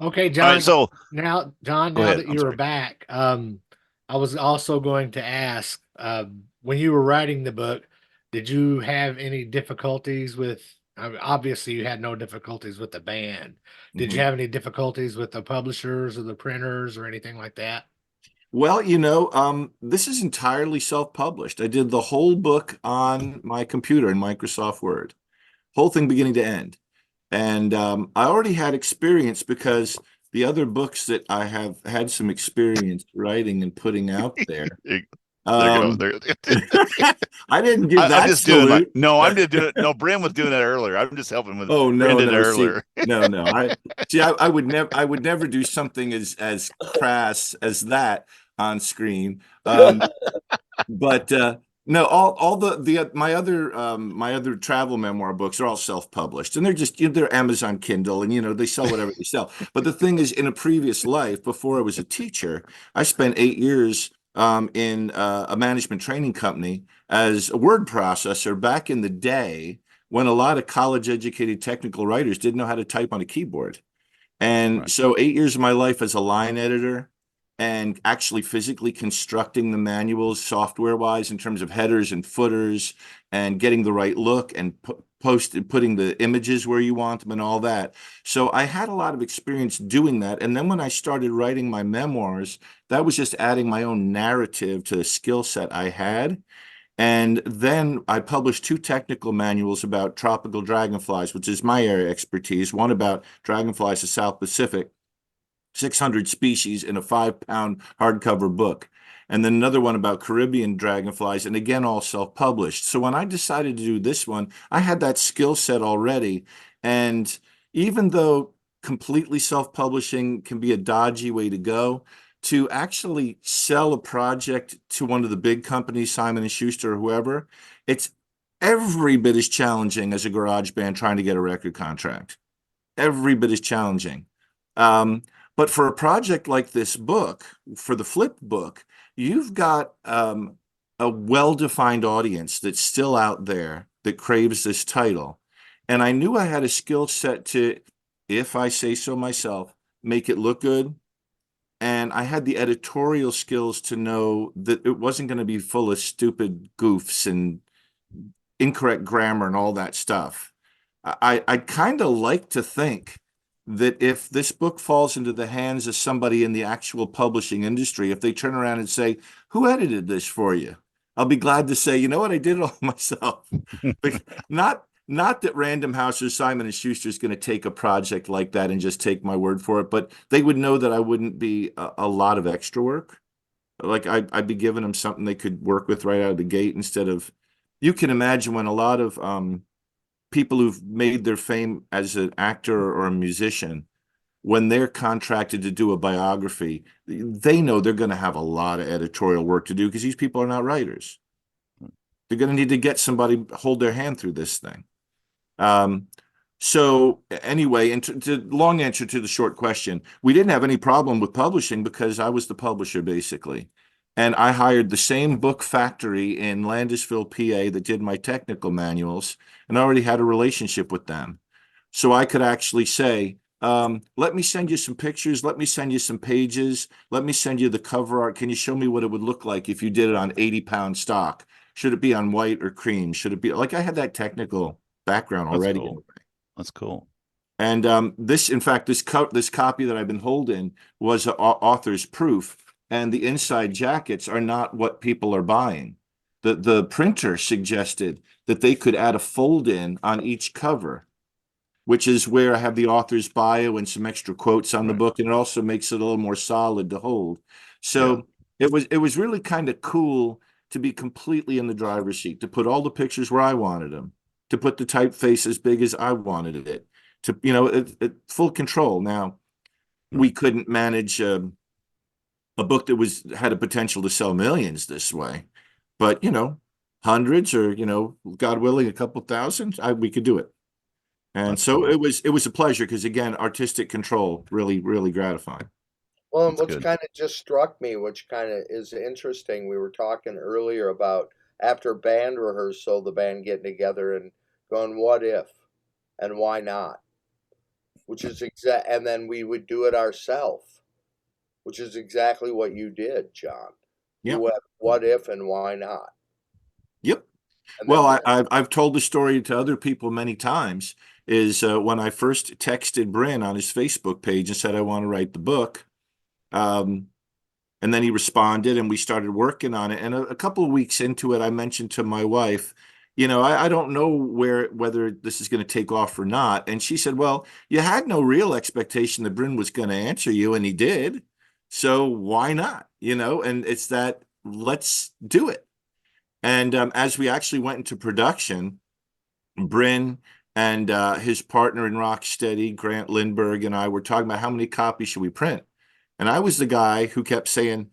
Okay, John. All right, so now, John, go now ahead. that I'm you're sorry. back, I was also going to ask, when you were writing the book, did you have any difficulties with? I mean, obviously, you had no difficulties with the band. Did you have any difficulties with the publishers or the printers or anything like that? Well, this is entirely self-published. I did the whole book on my computer in Microsoft Word, whole thing beginning to end. And I already had experience because the other books that I have had some experience writing and putting out there. There you go. I didn't give I'm that just salute. doing I'm just doing it. No, Brynn was doing that earlier. I'm just helping with. Oh Brynn no, did it no, earlier. I would never do something as crass as that on screen. But no, all the my other travel memoir books are all self-published, and they're just they're Amazon Kindle, and they sell whatever they sell. But the thing is, in a previous life, before I was a teacher, I spent 8 years in a management training company as a word processor back in the day when a lot of college-educated technical writers didn't know how to type on a keyboard. And Right. so 8 years of my life as a line editor and actually physically constructing the manuals software wise in terms of headers and footers and getting the right look and putting the images where you want them and all that. So I had a lot of experience doing that. And then when I started writing my memoirs, that was just adding my own narrative to the skill set I had. And then I published 2 technical manuals about tropical dragonflies, which is my area of expertise. One about dragonflies of South Pacific, 600 species in a 5-pound hardcover book. And then another one about Caribbean dragonflies, and again, all self-published. So when I decided to do this one, I had that skill set already. And even though completely self-publishing can be a dodgy way to go, to actually sell a project to one of the big companies, Simon and Schuster or whoever, it's every bit as challenging as a garage band trying to get a record contract. Every bit as challenging. But for a project like this book, for the Flipp book, you've got a well-defined audience that's still out there that craves this title. And I knew I had a skill set to, if I say so myself, make it look good. And I had the editorial skills to know that it wasn't going to be full of stupid goofs and incorrect grammar and all that stuff. I'd kind of like to think that if this book falls into the hands of somebody in the actual publishing industry, if they turn around and say, "Who edited this for you?" I'll be glad to say, you know what, I did it all myself. But not that Random House or Simon and Schuster is going to take a project like that and just take my word for it, but they would know that I wouldn't be a lot of extra work. Like I'd be giving them something they could work with right out of the gate instead of, you can imagine when a lot of people who've made their fame as an actor or a musician, when they're contracted to do a biography, they know they're going to have a lot of editorial work to do because these people are not writers. They're going to need to get somebody hold their hand through this thing. So anyway, and to long answer to the short question, we didn't have any problem with publishing because I was the publisher basically. And I hired the same book factory in Landisville, PA that did my technical manuals, and I already had a relationship with them. So I could actually say, let me send you some pictures, let me send you some pages, let me send you the cover art. Can you show me what it would look like if you did it on 80-pound stock? Should it be on white or cream? Should it be like, I had that technical background already. Cool. That's cool. And this, in fact, this copy that I've been holding was an author's proof, and the inside jackets are not what people are buying. The printer suggested that they could add a fold in on each cover, which is where I have the author's bio and some extra quotes on the book, and it also makes it a little more solid to hold. So it was really kind of cool to be completely in the driver's seat, to put all the pictures where I wanted them, to put the typeface as big as I wanted it, to, you know, full control. Now, we couldn't manage a book that had a potential to sell millions this way, but, you know, hundreds or, you know, God willing, a couple thousand, we could do it. And That's so cool. it was a pleasure because, again, artistic control really, really gratifying. Well, and That's what's good. kind of just struck me, which kind of is interesting, we were talking earlier about after band rehearsal, the band getting together and going, what if and why not? Which is and then we would do it ourselves, which is exactly what you did, John. Yeah. You went, what if and why not? Yep. And Well, then I've told the story to other people many times. Is when I first texted Brynn on his Facebook page and said I want to write the book, and then he responded and we started working on it. And a couple of weeks into it, I mentioned to my wife, you know, I don't know whether this is going to take off or not. And she said, well, you had no real expectation that Brynn was going to answer you, and he did. So why not? You know, and it's that, let's do it. And as we actually went into production, Brynn and his partner in Rocksteady, Grant Lindbergh, and I were talking about how many copies should we print. And I was the guy who kept saying,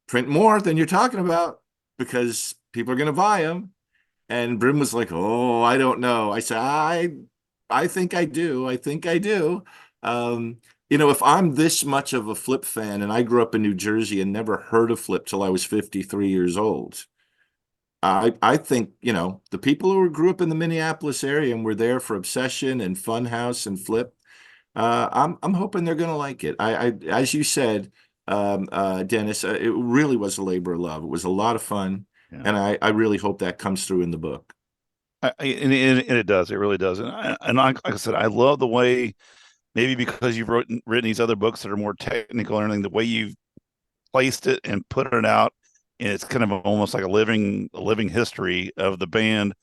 print more than you're talking about because people are going to buy them. And Brynn was like, oh, I don't know. I said, I think I do. I think I do. You know, if I'm this much of a Flipp fan, and I grew up in New Jersey and never heard of Flipp till I was 53 years old, I think, you know, the people who grew up in the Minneapolis area and were there for Obsession and Funhouse and Flipp, I'm hoping they're going to like it. As you said, Dennis, it really was a labor of love. It was a lot of fun, and I really hope that comes through in the book. And it does. It really does. And like I said, I love the way, maybe because you've written these other books that are more technical and everything, the way you've placed it and put it out, and it's kind of almost like a living history of the band.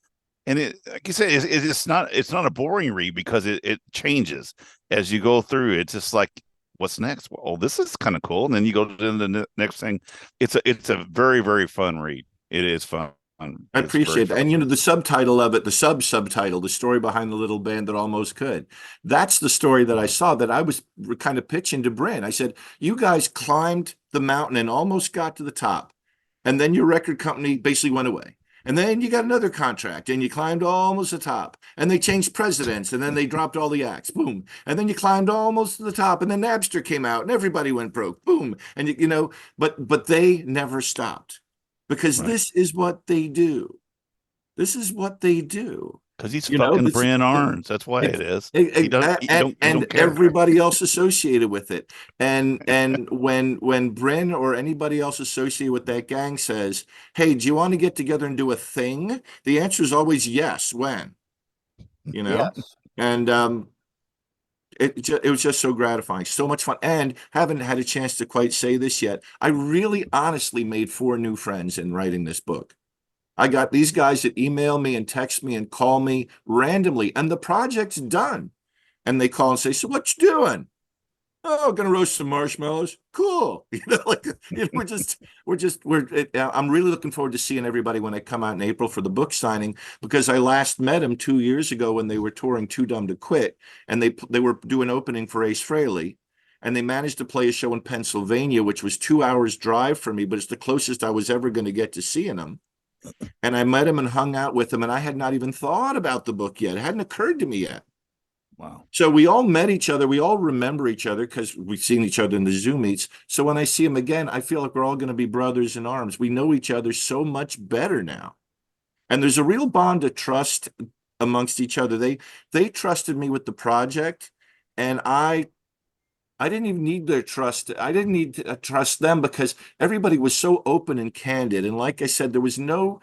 And it, like you said, it's not a boring read because it changes as you go through. It's just like, what's next? Well, this is kind of cool, and then you go to the next thing. It's a very, very fun read. It is fun. I appreciate that. And, you know, the subtitle of it, the subtitle, the story behind the little band that almost could. That's the story that I saw that I was kind of pitching to Brynn. I said, you guys climbed the mountain and almost got to the top. And then your record company basically went away. And then you got another contract and you climbed almost the top, and they changed presidents, and then they dropped all the acts. Boom. And then you climbed almost to the top, and then Napster came out and everybody went broke. Boom. And you know, but they never stopped. Because this is what they do. This is what they do. Because he's fucking Brynn Arens. That's why it is. He don't care. Everybody else associated with it. And when Brynn or anybody else associated with that gang says, hey, do you want to get together and do a thing? The answer is always yes. When? You know? yes. And it was just so gratifying, so much fun, and haven't had a chance to quite say this yet. I really honestly made 4 new friends in writing this book. I got these guys that email me and text me and call me randomly, and the project's done. And they call and say, "So what you doing?" "Oh, gonna roast some marshmallows." "Cool." I'm really looking forward to seeing everybody when I come out in April for the book signing, because I last met them 2 years ago when they were touring Too Dumb to Quit, and they were doing opening for Ace Frehley, and they managed to play a show in Pennsylvania, which was 2 hours drive for me, but it's the closest I was ever going to get to seeing them. And I met him and hung out with him, and I had not even thought about the book yet. It hadn't occurred to me yet. Wow. So we all met each other. We all remember each other because we've seen each other in the Zoom meets. So when I see him again, I feel like we're all going to be brothers in arms. We know each other so much better now. And there's a real bond of trust amongst each other. They trusted me with the project, and I didn't even need their trust. I didn't need to trust them because everybody was so open and candid. And like I said, there was no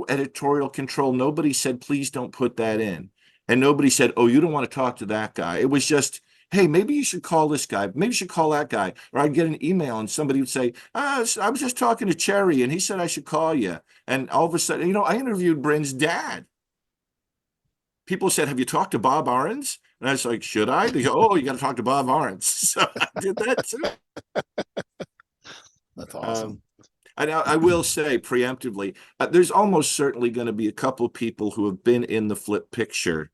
editorial control. Nobody said, "Please don't put that in." And nobody said, "Oh, you don't want to talk to that guy." It was just, "Hey, maybe you should call this guy. Maybe you should call that guy." Or I'd get an email and somebody would say, "I was just talking to Cherry and he said I should call you." And all of a sudden, I interviewed Brynn's dad. People said, "Have you talked to Bob Arens?" And I was like, "Should I?" They go, "Oh, you got to talk to Bob Arens." So I did that too. That's awesome. And I will say preemptively, there's almost certainly going to be a couple people who have been in the Flipp picture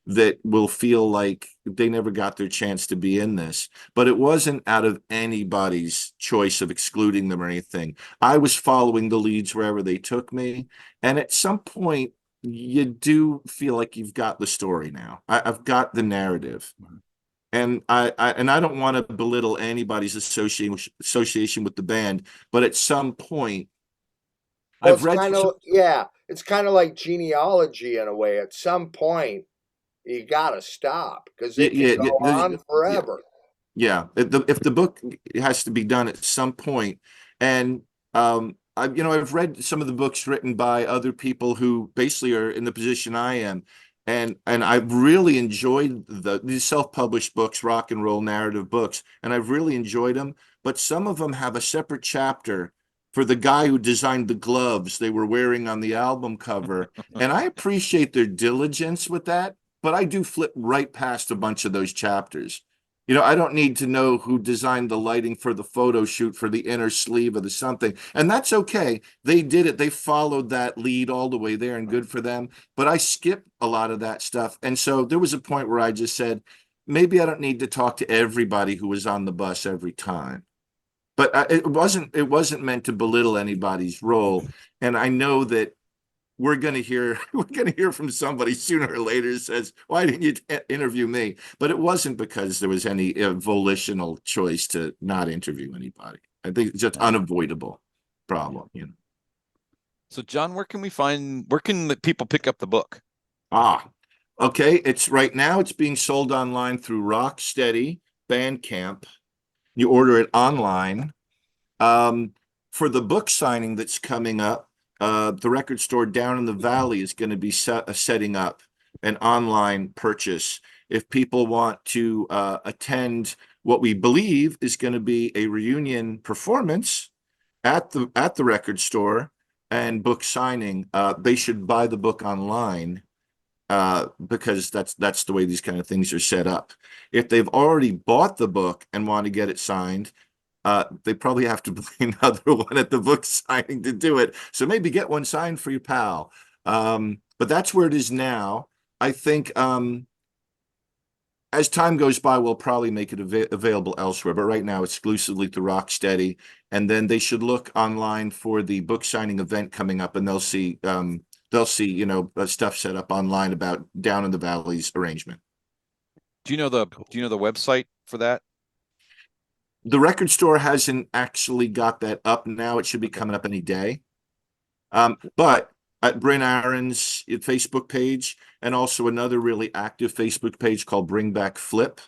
that will feel like they never got their chance to be in this, but it wasn't out of anybody's choice of excluding them or anything. I was following the leads wherever they took me. And at some point, you do feel like you've got the story now. I've got the narrative. And I don't want to belittle anybody's association with the band, but at some point, Well, I've read it's kind of like genealogy in a way. At some point, you got to stop because it can go on forever. Yeah, if the book has to be done at some point, and I've read some of the books written by other people who basically are in the position I am, and I've really enjoyed these self-published books, rock and roll narrative books, and I've really enjoyed them. But some of them have a separate chapter for the guy who designed the gloves they were wearing on the album cover, and I appreciate their diligence with that. But I do flip right past a bunch of those chapters. I don't need to know who designed the lighting for the photo shoot for the inner sleeve of the something. And that's okay. They did it. They followed that lead all the way there, and good for them. But I skipped a lot of that stuff. And so there was a point where I just said, maybe I don't need to talk to everybody who was on the bus every time. But it wasn't meant to belittle anybody's role. And I know that we're going to hear from somebody sooner or later who says, "Why didn't you interview me?" But it wasn't because there was any volitional choice to not interview anybody. I think it's just unavoidable problem. So, John, where can the people pick up the book? Okay. It's right now it's being sold online through Rocksteady, Bandcamp. You order it online. For the book signing that's coming up, the record store down in the valley is going to be setting up an online purchase. If people want to attend what we believe is going to be a reunion performance at the record store and book signing, they should buy the book online, because that's the way these kind of things are set up. If they've already bought the book and want to get it signed, they probably have to buy another one at the book signing to do it. So maybe get one signed for your pal. But that's where it is now. I think as time goes by, we'll probably make it available elsewhere. But right now, exclusively to Rocksteady. And then they should look online for the book signing event coming up, and they'll see stuff set up online about Down in the Valley's arrangement. Do you know the website for that? The record store hasn't actually got that up now. It should be coming up any day. But at Brynn Arens' Facebook page, and also another really active Facebook page called Bring Back Flipp,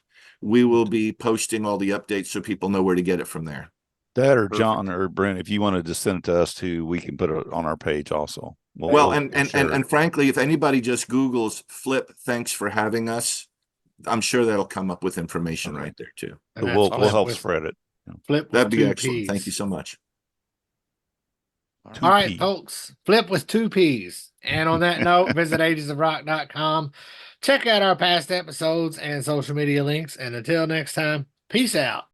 we will be posting all the updates so people know where to get it from there. That or John or Brent, if you wanted to send it to us too, we can put it on our page also. Well, we'll share it. and frankly, if anybody just Googles Flipp, thanks for having us, I'm sure that'll come up with information right there too. And So that's we'll Flipp help with- spread it. Flipp with That'd be 2 excellent. Ps. Thank you so much. All right, 2P. folks. Flipp with 2 Ps. And on that note, visit agesofrock.com. Check out our past episodes and social media links. And until next time, peace out.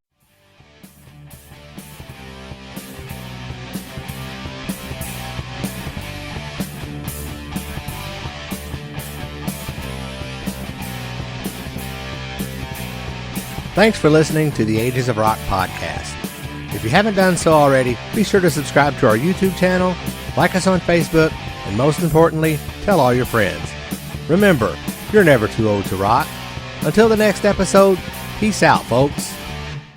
Thanks for listening to the Ages of Rock podcast. If you haven't done so already, be sure to subscribe to our YouTube channel, like us on Facebook, and most importantly, tell all your friends. Remember, you're never too old to rock. Until the next episode, peace out, folks.